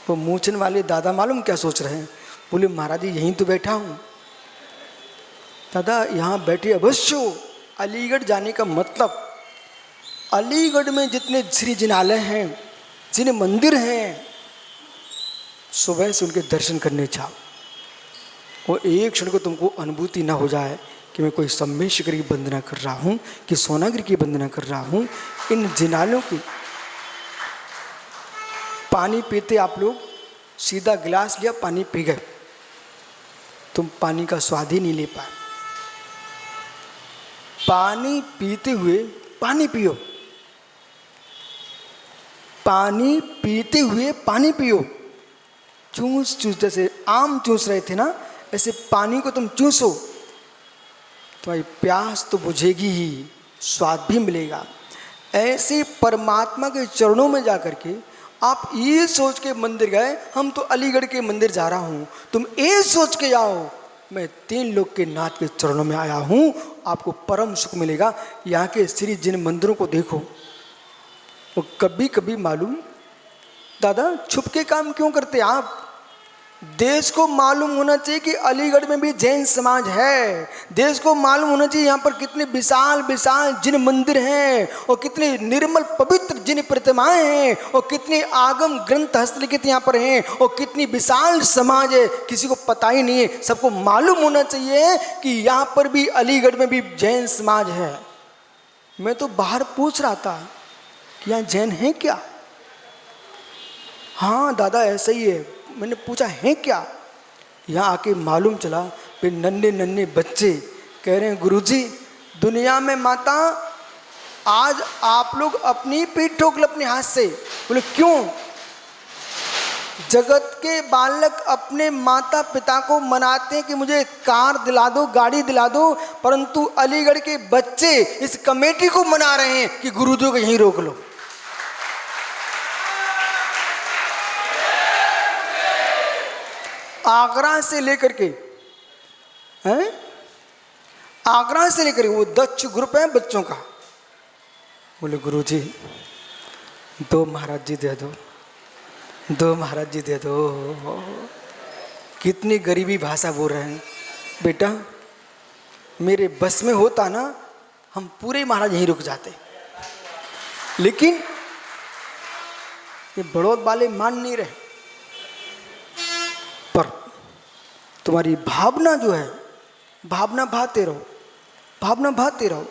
वो मूछन वाले दादा मालूम क्या सोच रहे हैं? बोले महाराज जी यहीं तो बैठा हूं। दादा यहाँ बैठे अवश्य हो। अलीगढ़ जाने का मतलब, अलीगढ़ में जितने श्री जिनालय हैं, जिन मंदिर हैं, सुबह से उनके दर्शन करने जाओ। वो एक क्षण को तुमको अनुभूति ना हो जाए कि मैं कोई सम्मेशकर की वंदना कर रहा हूँ, कि सोनागिरी की वंदना कर रहा हूँ। इन जिनालों की पानी पीते आप लोग, सीधा गिलास लिया पानी पी गए, तुम पानी का स्वाद ही नहीं ले पाए। पानी पीते हुए पानी पियो, पानी पीते हुए पानी पियो। चूस चूस, जैसे आम चूस रहे थे ना, ऐसे पानी को तुम चूसो, तुम्हारी प्यास तो बुझेगी ही, स्वाद भी मिलेगा। ऐसे परमात्मा के चरणों में जाकर के आप ये सोच के मंदिर गए, हम तो अलीगढ़ के मंदिर जा रहा हूँ, तुम ये सोच के जाओ मैं 3 लोक के नाथ के चरणों में आया हूँ, आपको परम सुख मिलेगा। यहाँ के श्री जिन मंदिरों को देखो, वो कभी कभी मालूम, दादा छुप के काम क्यों करते आप? देश को मालूम होना चाहिए कि अलीगढ़ में भी जैन समाज है। देश को मालूम होना चाहिए यहाँ पर कितने विशाल विशाल जिन मंदिर हैं, और कितने निर्मल पवित्र जिन प्रतिमाएं हैं, और कितने आगम ग्रंथ हस्तलिखित यहाँ पर हैं, और कितनी विशाल समाज है, किसी को पता ही नहीं है। सबको मालूम होना चाहिए कि यहाँ पर भी अलीगढ़ में भी जैन समाज है। मैं तो बाहर पूछ रहा था कि यहाँ जैन है क्या? हाँ दादा ऐसा ही है। मैंने पूछा है क्या? यहाँ आके मालूम चला, फिर नन्हे नन्हे बच्चे कह रहे हैं गुरुजी दुनिया में माता आज आप लोग अपनी पीठ ठोक लो अपने हाथ से। बोले क्यों? जगत के बालक अपने माता पिता को मनाते हैं कि मुझे कार दिला दो, गाड़ी दिला दो, परंतु अलीगढ़ के बच्चे इस कमेटी को मना रहे हैं कि गुरुजी को यहीं रोक लो। आगरा से लेकर के हैं, आगरा से लेकर वो दक्ष ग्रुप है बच्चों का। बोले गुरुजी 2 महाराज जी दे दो, 2 महाराज जी दे दो। कितनी गरीबी भाषा बोल रहे हैं। बेटा मेरे बस में होता ना, हम पूरे महाराज यहीं रुक जाते, लेकिन ये बड़ौद वाले मान नहीं रहे। पर तुम्हारी भावना जो है, भावना भाते रहो, भावना भाते रहो।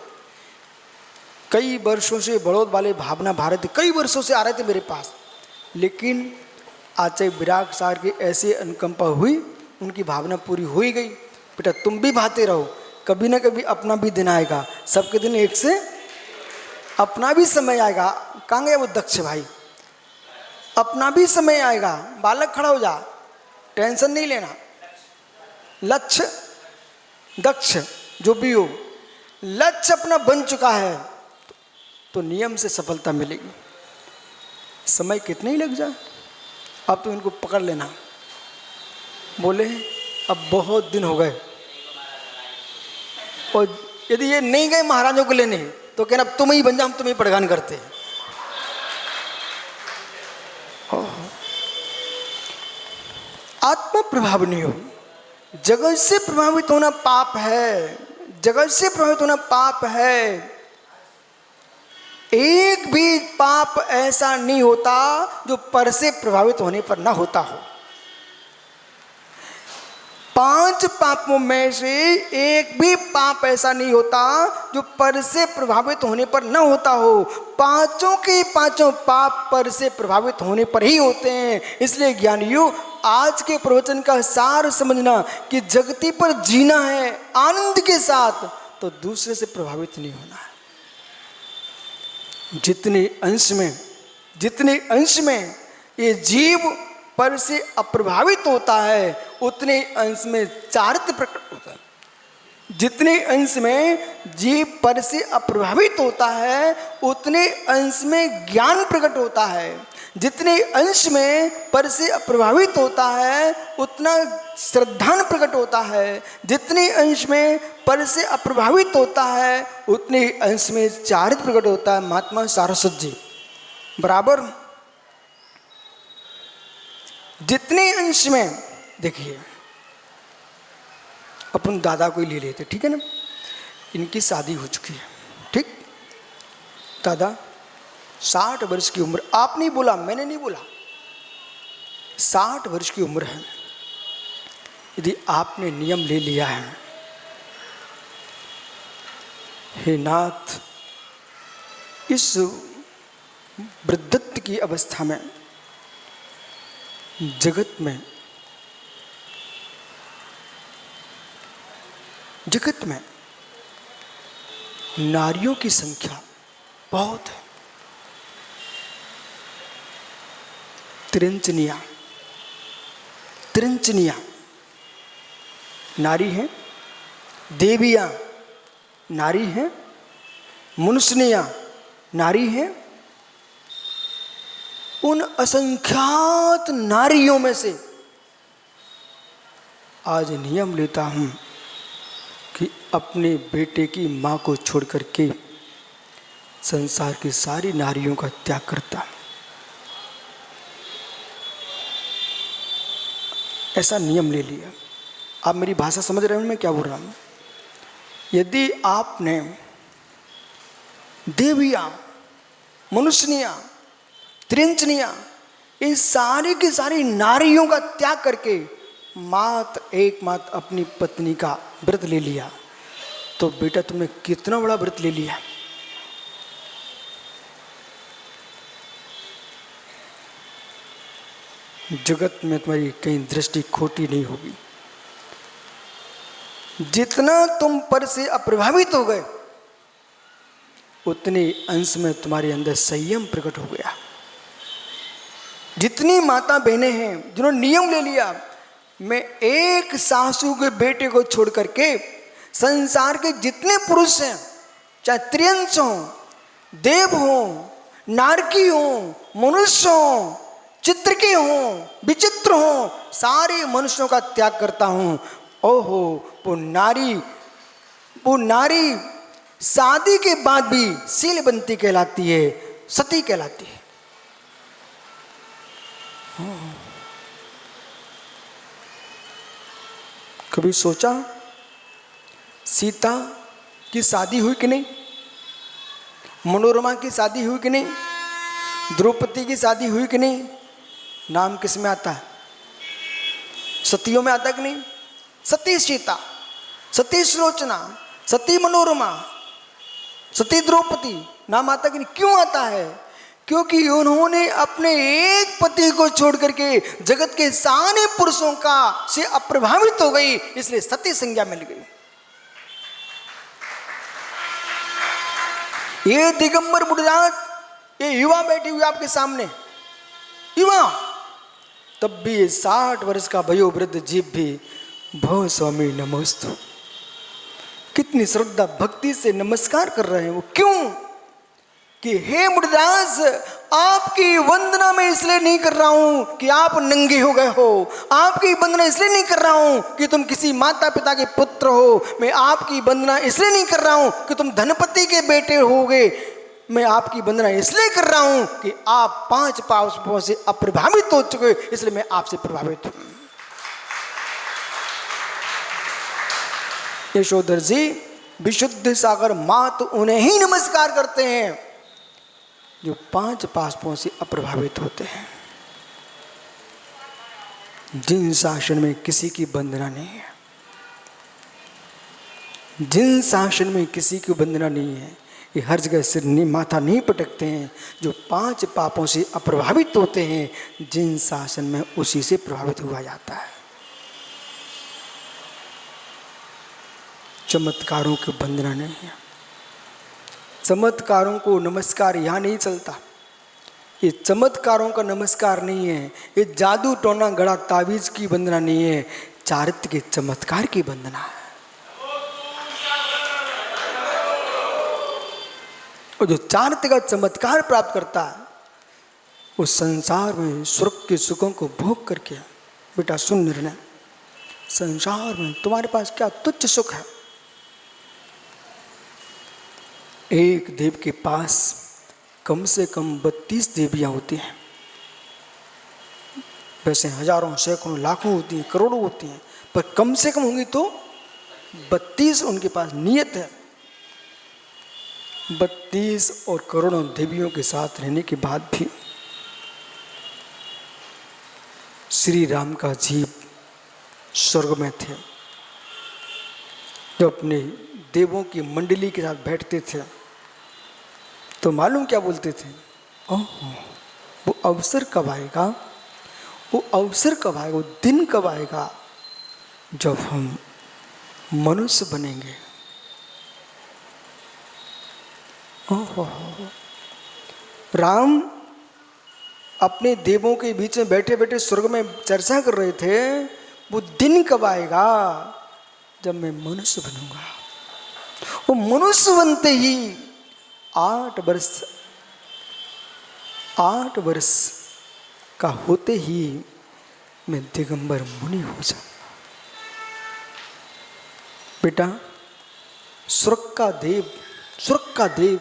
कई वर्षों से बड़ौद वाले भावना भा रहे थे, कई वर्षों से आ रहे थे मेरे पास, लेकिन आचार्य विराग सार की ऐसे अनुकंपा हुई, उनकी भावना पूरी हो ही गई। बेटा तुम भी भाते रहो, कभी ना कभी अपना भी दिन आएगा। सबके दिन एक से अपना भी समय आएगा। कहाँ गया वो दक्ष भाई? अपना भी समय आएगा। बालक खड़ा हो जा, टेंशन नहीं लेना। लक्ष्य दक्ष जो भी हो, लक्ष्य अपना बन चुका है तो नियम से सफलता मिलेगी। समय कितने ही लग जाए, अब तो इनको पकड़ लेना। बोले अब बहुत दिन हो गए, और यदि ये नहीं गए महाराजों को लेने तो कहना अब तुम ही बन जाओ, हम तुम्हें प्रदान करते हैं। आत्मा प्रभाव नहीं हो, जगत से प्रभावित होना पाप है, जगत से प्रभावित होना पाप है। एक भी पाप ऐसा नहीं होता जो पर से प्रभावित होने पर ना होता हो। 5 पापों में से एक भी पाप ऐसा नहीं होता जो पर से प्रभावित होने पर न होता हो। पांचों के पांचों पाप पर से प्रभावित होने पर ही होते हैं। इसलिए ज्ञानियों, आज के प्रवचन का सार समझना कि जगती पर जीना है आनंद के साथ, तो दूसरे से प्रभावित नहीं होना है। जितने अंश में ये जीव पर से अप्रभावित होता है, उतने अंश में चारित्र प्रकट होता है। जितने अंश में जीव पर से अप्रभावित होता है, उतने अंश में ज्ञान प्रकट होता है। जितने अंश में पर से अप्रभावित होता है, उतना श्रद्धान प्रकट होता है। जितने अंश में पर से अप्रभावित होता है, उतने अंश में चारित्र प्रकट होता है। महात्मा सारस्वत जी बराबर। जितने अंश में, देखिए अपन दादा को ही ले लेते, ठीक है ना। इनकी शादी हो चुकी है, ठीक। दादा 60 वर्ष की उम्र, आप नहीं बोला, मैंने नहीं बोला, 60 वर्ष की उम्र है। यदि आपने नियम ले लिया है, हे नाथ, इस वृद्धत्व की अवस्था में जगत में नारियों की संख्या बहुत है। त्रिंचनिया नारी हैं, देवियां नारी हैं, मुनुष्निया नारी हैं। उन असंख्यात नारियों में से आज नियम लेता हूं कि अपने बेटे की मां को छोड़ करके संसार की सारी नारियों का त्याग करता। ऐसा नियम ले लिया। आप मेरी भाषा समझ रहे हो मैं क्या बोल रहा हूं। यदि आपने देवियां, मनुष्यनिया, त्रिंचनिया, इन सारी की सारी नारियों का त्याग करके एकमात्र अपनी पत्नी का व्रत ले लिया, तो बेटा तुमने कितना बड़ा व्रत ले लिया। जगत में तुम्हारी कहीं दृष्टि खोटी नहीं होगी। जितना तुम पर से अप्रभावित हो गए, उतने अंश में तुम्हारे अंदर संयम प्रकट हो गया। जितनी माता बहनें हैं जिन्होंने नियम ले लिया, मैं एक सासू के बेटे को छोड़ करके संसार के जितने पुरुष हैं, चाहे त्रियंश हो, देव हो, नारकी हो, मनुष्य हो, चित्रकी हो, विचित्र हो, सारे मनुष्यों का त्याग करता हूं। ओहो, वो नारी शादी के बाद भी शीलवंती कहलाती है, सती कहलाती है। कभी सोचा सीता की शादी हुई कि नहीं, मनोरमा की शादी हुई कि नहीं, द्रौपदी की शादी हुई कि नहीं? नाम किस में आता है? सतियों में आता कि नहीं? सती सीता, सती सुलोचना, सती मनोरमा, सती द्रौपदी नाम आता कि नहीं? क्यों आता है? क्योंकि उन्होंने अपने एक पति को छोड़ करके जगत के सारे पुरुषों का से अप्रभावित हो गई, इसलिए सती संज्ञा मिल गई। ये दिगंबर बुढ़ाट, ये युवा बैठी हुई आपके सामने, युवा, तब भी ये 60 वर्ष का वयोवृद्ध जीव भी भो स्वामी नमोस्तु, कितनी श्रद्धा भक्ति से नमस्कार कर रहे हैं वो। क्यों? कि हे मुरदास, आपकी वंदना मैं इसलिए नहीं कर रहा हूं कि आप नंगे हो गए हो, आपकी वंदना इसलिए नहीं कर रहा हूं कि तुम किसी माता पिता के पुत्र हो, मैं आपकी वंदना इसलिए नहीं कर रहा हूं कि तुम धनपति के बेटे होगे, मैं आपकी वंदना इसलिए कर रहा हूं कि आप 5 पापों से अप्रभावित हो चुके, इसलिए मैं आपसे प्रभावित हूं। यशोधर जी विशुद्ध सागर मात उन्हें ही नमस्कार करते हैं जो 5 पापों से अप्रभावित होते हैं, जिन शासन में किसी की वंदना नहीं है, जिन शासन में किसी की वंदना नहीं है, ये हर जगह सिर नहीं माथा नहीं पटकते हैं, जो 5 पापों से अप्रभावित होते हैं, जिन शासन में उसी से प्रभावित हुआ जाता है। चमत्कारों की वंदना नहीं है, चमत्कारों को नमस्कार यहाँ नहीं चलता, ये चमत्कारों का नमस्कार नहीं है, ये जादू टोना गड़ा ताबीज की वंदना नहीं है, चारित्र के चमत्कार की वंदना है। और जो चारित्र का चमत्कार प्राप्त करता है उस संसार में स्वर्ग के सुखों को भोग करके, बेटा सुन निर्णय, संसार में तुम्हारे पास क्या तुच्छ सुख है। एक देव के पास कम से कम 32 देवियां होती हैं, वैसे हजारों सैकड़ों लाखों होती हैं, करोड़ों होती हैं, पर कम से कम होंगी तो 32 उनके पास नियत है। 32 और करोड़ों देवियों के साथ रहने के बाद भी श्री राम का जीव स्वर्ग में थे, जो अपने देवों की मंडली के साथ बैठते थे तो मालूम क्या बोलते थे, ओह वो अवसर कब आएगा, वो अवसर कब आएगा, वो दिन कब आएगा जब हम मनुष्य बनेंगे। ओह राम अपने देवों के बीच में बैठे बैठे स्वर्ग में चर्चा कर रहे थे, वो दिन कब आएगा जब मैं मनुष्य बनूंगा। वो मनुष्य बनते ही 8 वर्ष का होते ही मैं दिगंबर मुनि हो जाऊंगा। बेटा स्वर्ग का देव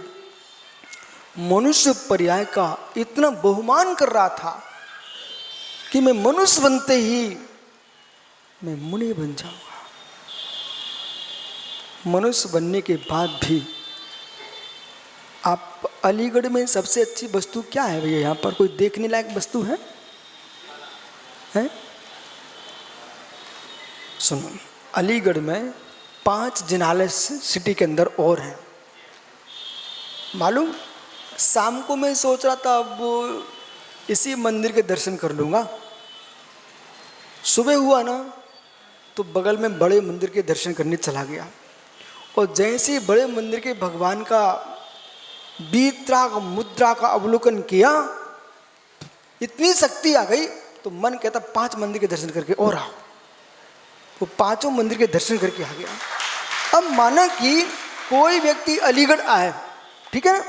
मनुष्य पर्याय का इतना बहुमान कर रहा था कि मैं मनुष्य बनते ही मैं मुनि बन जाऊंगा। मनुष्य बनने के बाद भी आप अलीगढ़ में सबसे अच्छी वस्तु क्या है भैया, यहाँ पर कोई देखने लायक वस्तु है? सुनो, अलीगढ़ में 5 जिनालय सिटी के अंदर और हैं मालूम। शाम को मैं सोच रहा था वो इसी मंदिर के दर्शन कर लूँगा, सुबह हुआ ना तो बगल में बड़े मंदिर के दर्शन करने चला गया, और जैसे ही बड़े मंदिर के भगवान का बीतराग मुद्रा का अवलोकन किया, इतनी शक्ति आ गई तो मन कहता 5 मंदिर के दर्शन करके और आओ। वो 5 मंदिर के दर्शन करके आ गया। अब माना कि कोई व्यक्ति अलीगढ़ आए, ठीक है ना,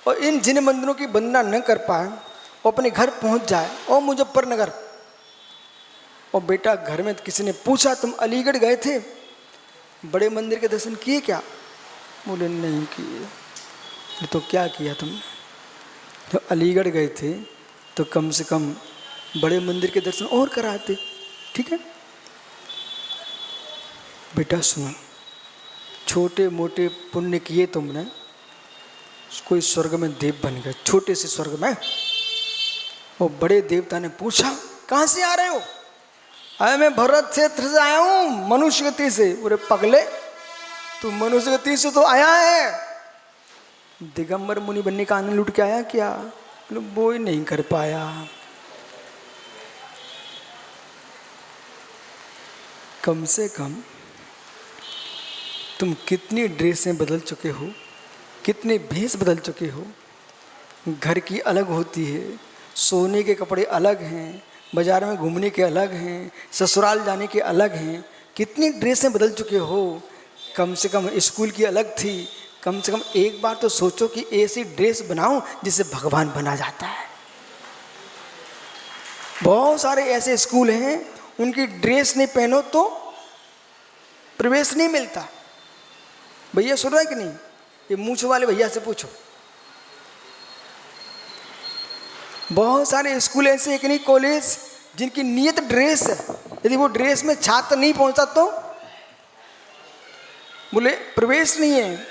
और इन जिन मंदिरों की वंदना न कर पाए, वो अपने घर पहुंच जाए और मुजफ्फरनगर, और बेटा घर में किसी ने पूछा तुम अलीगढ़ गए थे, बड़े मंदिर के दर्शन किए क्या? बोले नहीं किए। तो क्या किया तुमने? तो अलीगढ़ गए थे तो कम से कम बड़े मंदिर के दर्शन और कराते, ठीक है। बेटा सुनो, छोटे मोटे पुण्य किए तुमने, कोई स्वर्ग में देव बन गए, छोटे से स्वर्ग में। वो बड़े देवता ने पूछा कहाँ से आ रहे हो? अरे मैं भरत क्षेत्र से आया हूँ, मनुष्य गति से। बोले पगले, तू मनुष्य गति से तो आया है, दिगंबर मुनि बनने का आनंद लूट के आया क्या? वो ही नहीं कर पाया। कम से कम तुम कितनी ड्रेसें बदल चुके हो, कितने भेष बदल चुके हो। घर की अलग होती है, सोने के कपड़े अलग हैं, बाजार में घूमने के अलग हैं, ससुराल जाने के अलग हैं, कितनी ड्रेसें बदल चुके हो। कम से कम स्कूल की अलग थी, कम से कम एक बार तो सोचो कि ऐसी ड्रेस बनाऊं जिससे भगवान बना जाता है। बहुत सारे ऐसे स्कूल हैं उनकी ड्रेस नहीं पहनो तो प्रवेश नहीं मिलता। भैया सुन रहा है कि नहीं? ये मूंछ वाले भैया से पूछो। बहुत सारे स्कूल ऐसे एक नहीं कॉलेज जिनकी नियत ड्रेस है, यदि वो ड्रेस में छात्र नहीं पहुंचा तो बोले प्रवेश नहीं है।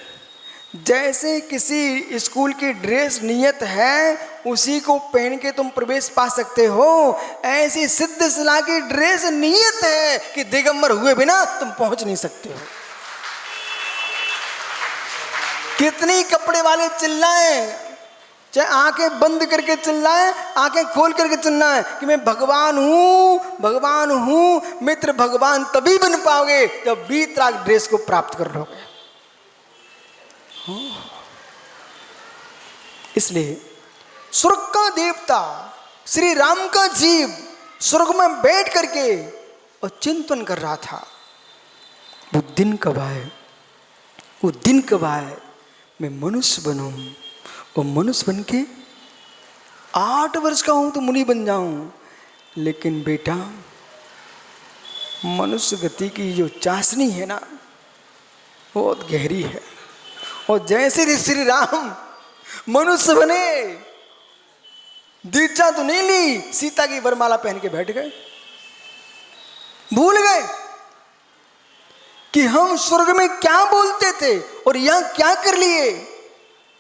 जैसे किसी स्कूल की ड्रेस नियत है उसी को पहन के तुम प्रवेश पा सकते हो, ऐसी सिद्ध सलाह की ड्रेस नियत है कि दिगंबर हुए बिना तुम पहुंच नहीं सकते हो। कितनी कपड़े वाले चिल्लाएं, चाहे आंखें बंद करके चिल्लाएं, आंखें खोल करके चिल्लाएं कि मैं भगवान हूं, भगवान हूं। मित्र भगवान तभी बन पाओगे जब वीतराग ड्रेस को प्राप्त कर लोगे। इसलिए स्वर्ग का देवता श्री राम का जीव स्वर्ग में बैठ करके और चिंतन कर रहा था, वो दिन कब आए, वो दिन कब आए मैं मनुष्य बनूं और मनुष्य बन के 8 वर्ष का हूं तो मुनि बन जाऊं। लेकिन बेटा मनुष्य गति की जो चाशनी है ना बहुत गहरी है। और जैसे श्री राम मनुष्य बने, दीक्षा तो नहीं ली, सीता की वरमाला पहन के बैठ गए। भूल गए कि हम स्वर्ग में क्या बोलते थे और यहां क्या कर लिए।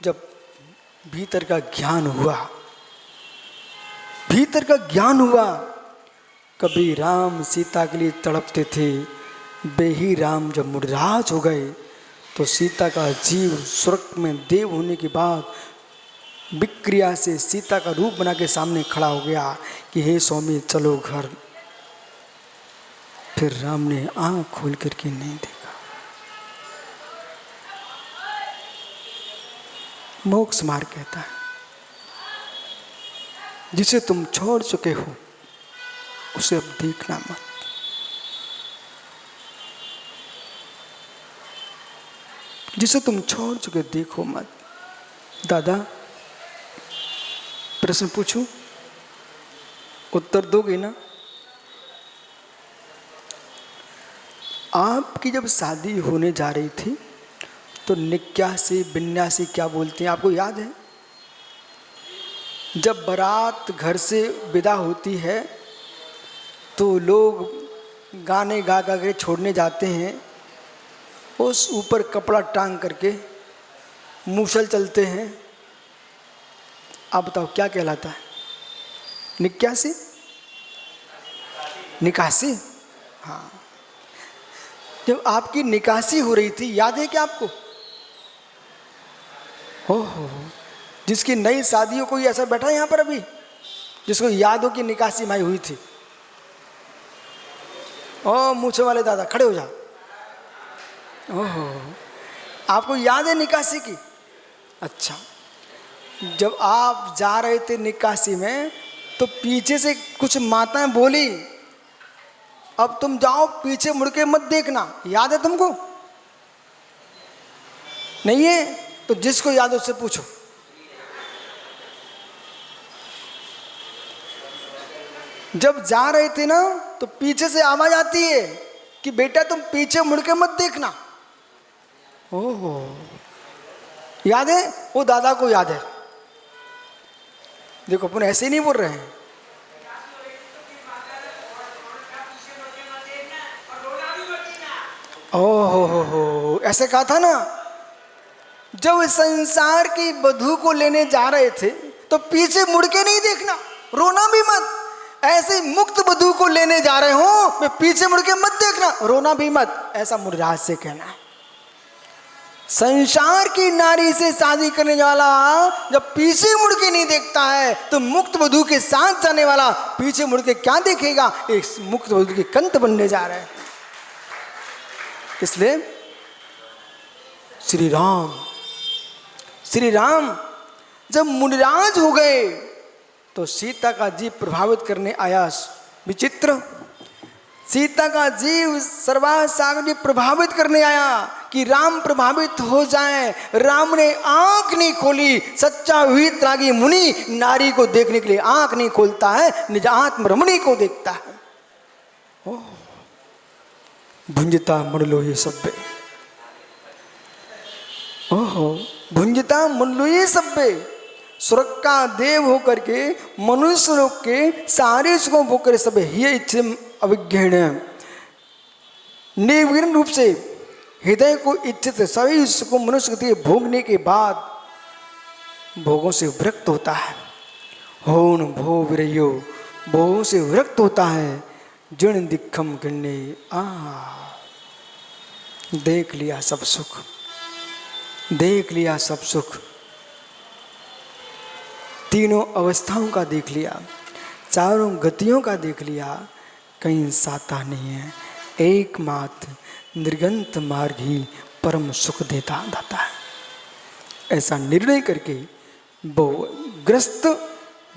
जब भीतर का ज्ञान हुआ, भीतर का ज्ञान हुआ, कभी राम सीता के लिए तड़पते थे, वे ही राम जब मुनिराज हो गए तो सीता का जीव स्वर्ग में देव होने के बाद विक्रिया से सीता का रूप बना के सामने खड़ा हो गया कि हे स्वामी चलो घर। फिर राम ने आंख खोल करके नहीं देखा। मोक्ष मार्ग कहता है जिसे तुम छोड़ चुके हो उसे अब देखना मत। जिसे तुम छोड़ चुके देखो मत। दादा प्रश्न पूछूं, उत्तर दोगे ना? आपकी जब शादी होने जा रही थी तो निक्यासी बिन्यासी क्या बोलते हैं आपको याद है? जब बारात घर से विदा होती है तो लोग गाने गा गा के छोड़ने जाते हैं, उस ऊपर कपड़ा टांग करके मूसल चलते हैं। आप बताओ क्या कहलाता है? निक्यासी? निकासी? हाँ। जब आपकी निकासी हो रही थी याद है क्या आपको? ओहो, जिसकी नई शादी हो, कोई ऐसा बैठा है यहाँ पर अभी जिसको याद हो कि निकासी माई हुई थी? ओ मूछे वाले दादा खड़े हो जा। ओहो, आपको याद है निकासी की? अच्छा, जब आप जा रहे थे निकासी में तो पीछे से कुछ माताएं बोली अब तुम जाओ पीछे मुड़ के मत देखना। याद है तुमको? नहीं है तो जिसको याद है उससे पूछो। जब जा रहे थे ना तो पीछे से आवाज आती है कि बेटा तुम पीछे मुड़ के मत देखना। ओहो, याद है? वो दादा को याद है। देखो अपन ऐसे ही नहीं बोल रहे हैं। ओहो, ऐसे कहा था ना। जब संसार की बधू को लेने जा रहे थे तो पीछे मुड़ के नहीं देखना, रोना भी मत। ऐसे मुक्त बधू को लेने जा रहे हो, मैं पीछे मुड़ के मत देखना, रोना भी मत। ऐसा मुनिराज से कहना है। संसार की नारी से शादी करने वाला जब पीछे मुड़ के नहीं देखता है तो मुक्त वधू के साथ जाने वाला पीछे मुड़ के क्या देखेगा? एक मुक्त वधू के कंत बनने जा रहा है। इसलिए श्री राम जब मुनिराज हो गए तो सीता का जीव प्रभावित करने आया। विचित्र, सीता का जीव सर्वास सागर जी प्रभावित करने आया कि राम प्रभावित हो जाएं। राम ने आंख नहीं खोली। सच्चा वीतरागी मुनि नारी को देखने के लिए आंख नहीं खोलता है, निज आत्म रमणी को देखता है। ओह, भुंजता मुंडलोही सभ्य, ओहो भुंजता मुंडलोही सभ्य, स्वर्ग का देव होकर के मनुष्य लोग के सारे सुखों भोग सब ये इच्छा अविज्ञान निर्विघ्न रूप से हृदय को इच्छित सभी सुखों मनुष्य के भोगने के बाद भोगों से विरक्त होता है। होन भो विरयो, भोगों से विरक्त होता है। जन दिखम गिरने देख लिया सब सुख, देख लिया सब सुख, तीनों अवस्थाओं का देख लिया, चारों गतियों का देख लिया, कहीं साता नहीं है। एकमात्र निर्गंत मार्ग ही परम सुख देता है। ऐसा निर्णय करके वो ग्रस्त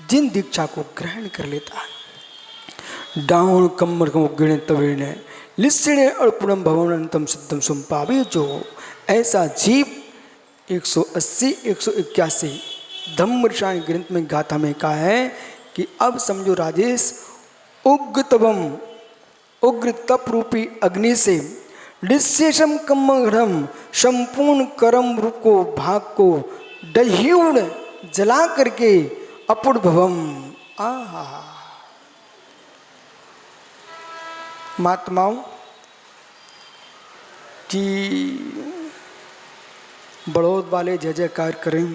जिन दीक्षा को ग्रहण कर लेता है। डाउन कम्मर को गिणे तविणे लिस्सिणे अर्पणम भवनंतम सिद्धम सुम्पावे, जो ऐसा जीव 180 181 धम्मऋषायण ग्रंथ में गाथा में कहा है कि अब समझो राजेश, उग्र तवम उग्र तप रूपी अग्नि से निशेषम कम्मघड़म संपूर्ण कर्म रूप को भाग को दह्यूण जला करके अपुर भवम। आहा, महात्माओं कि बड़ौद वाले जय जयकार करें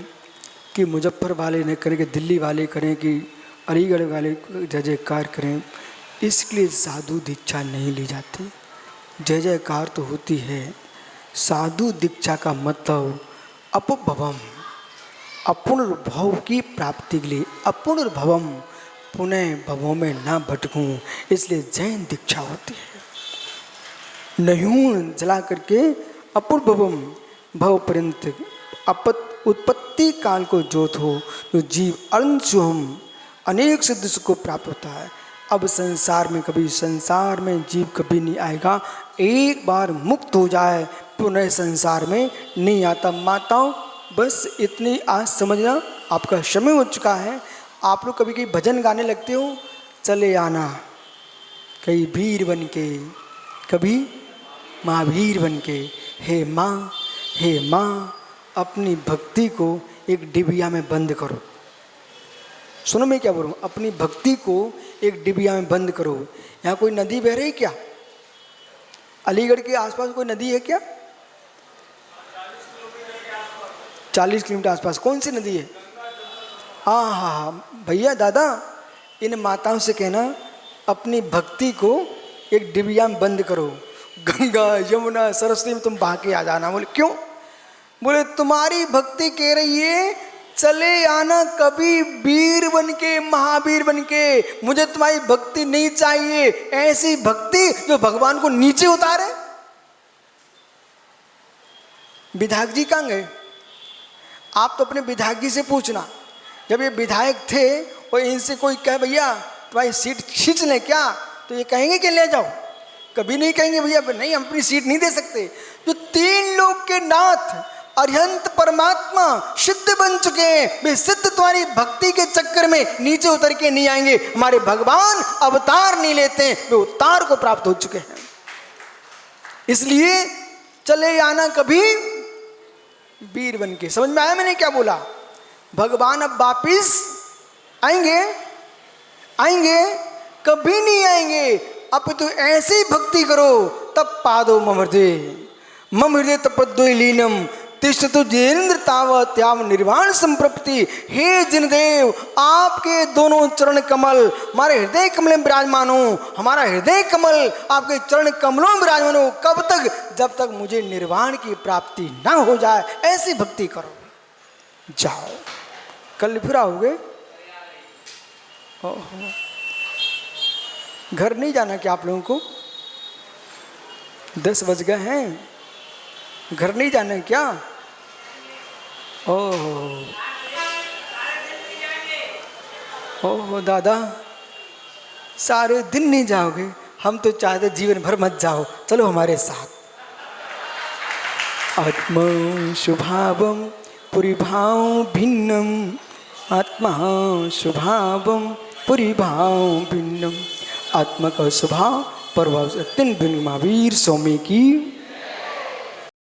कि मुजफ्फर वाले न करें कि दिल्ली वाले करें कि अलीगढ़ वाले जय जयकार करें, इसलिए साधु दीक्षा नहीं ली जाती। जय जयकार तो होती है। साधु दीक्षा का मतलब अपभवम, अपुनर्भव की प्राप्ति के लिए, अपुनर्भवम, पुनः भवों में ना भटकूं, इसलिए जैन दीक्षा होती है। नयून जला करके अपुर्भवम भव पर्यंत उत्पत्ति काल को जोत हो, तो जीव अनशुहम अनेक सिद्ध सुख को प्राप्त होता है। अब संसार में कभी, संसार में जीव कभी नहीं आएगा। एक बार मुक्त हो जाए पुनः संसार में नहीं आता। माताओं बस इतनी आज समझना, आपका समय हो चुका है। आप लोग कभी कभी भजन गाने लगते हो, चले आना कहीं वीर बन के, कभी महावीर बन के। हे माँ, हे माँ, अपनी भक्ति को एक डिबिया में बंद करो। सुनो मैं क्या बोलूँ, अपनी भक्ति को एक डिबिया में बंद करो। यहाँ कोई नदी बह रही क्या? अलीगढ़ के आसपास कोई नदी है क्या? 40 किलोमीटर आसपास कौन सी नदी है? हाँ हाँ हाँ भैया दादा, इन माताओं से कहना अपनी भक्ति को एक डिबिया में बंद करो। गंगा यमुना सरस्वती में तुम बहा के आ जाना। बोले क्यों? बोले तुम्हारी भक्ति कह रही है चले आना कभी वीर बन के, महावीर बन के। मुझे तुम्हारी भक्ति नहीं चाहिए, ऐसी भक्ति जो भगवान को नीचे उतारे। विधायक जी कहाँ गए? आप तो अपने विधायक जी से पूछना। जब ये विधायक थे और इनसे कोई कहे भैया तुम्हारी सीट खींच लें क्या, तो ये कहेंगे कि ले जाओ? कभी नहीं कहेंगे भैया नहीं, हम अपनी सीट नहीं दे सकते। जो 3 लोक के नाथ अरिहंत परमात्मा सिद्ध बन चुके हैं, वे सिद्ध तुम्हारी भक्ति के चक्कर में नीचे उतर के नहीं आएंगे। हमारे भगवान अवतार नहीं लेते हैं, वे उतार को प्राप्त हो चुके हैं। इसलिए चले आना कभी वीर बन के। समझ में आया मैंने क्या बोला? भगवान अब वापिस आएंगे? आएंगे? कभी नहीं आएंगे। अब तो ऐसी भक्ति करो तब पादो मम हृदय तपद्वै लीनम तिष्ठतु जिनेन्द्र तावत् यावत् निर्वाण संप्रप्ति। हे जिनदेव, आपके दोनों चरण कमल हमारे हृदय कमल में विराजमान हो। हमारा हृदय कमल आपके चरण कमलों में विराजमान हो। कब तक? जब तक मुझे निर्वाण की प्राप्ति ना हो जाए। ऐसी भक्ति करो। जाओ, कल फिर आओगे? घर नहीं जाना क्या आप लोगों को? 10 बज गए हैं, घर नहीं जाना है क्या? ओह ओह दादा, सारे दिन नहीं जाओगे, हम तो चाहते जीवन भर मत जाओ, चलो हमारे साथ। आत्मा स्वभावम परिभाव भिन्नम, आत्मा स्वभावम परिभाव भिन्नम। आत्मा का स्वभाव प्रभाव से अत्यंत भिन्न। महावीर स्वामी की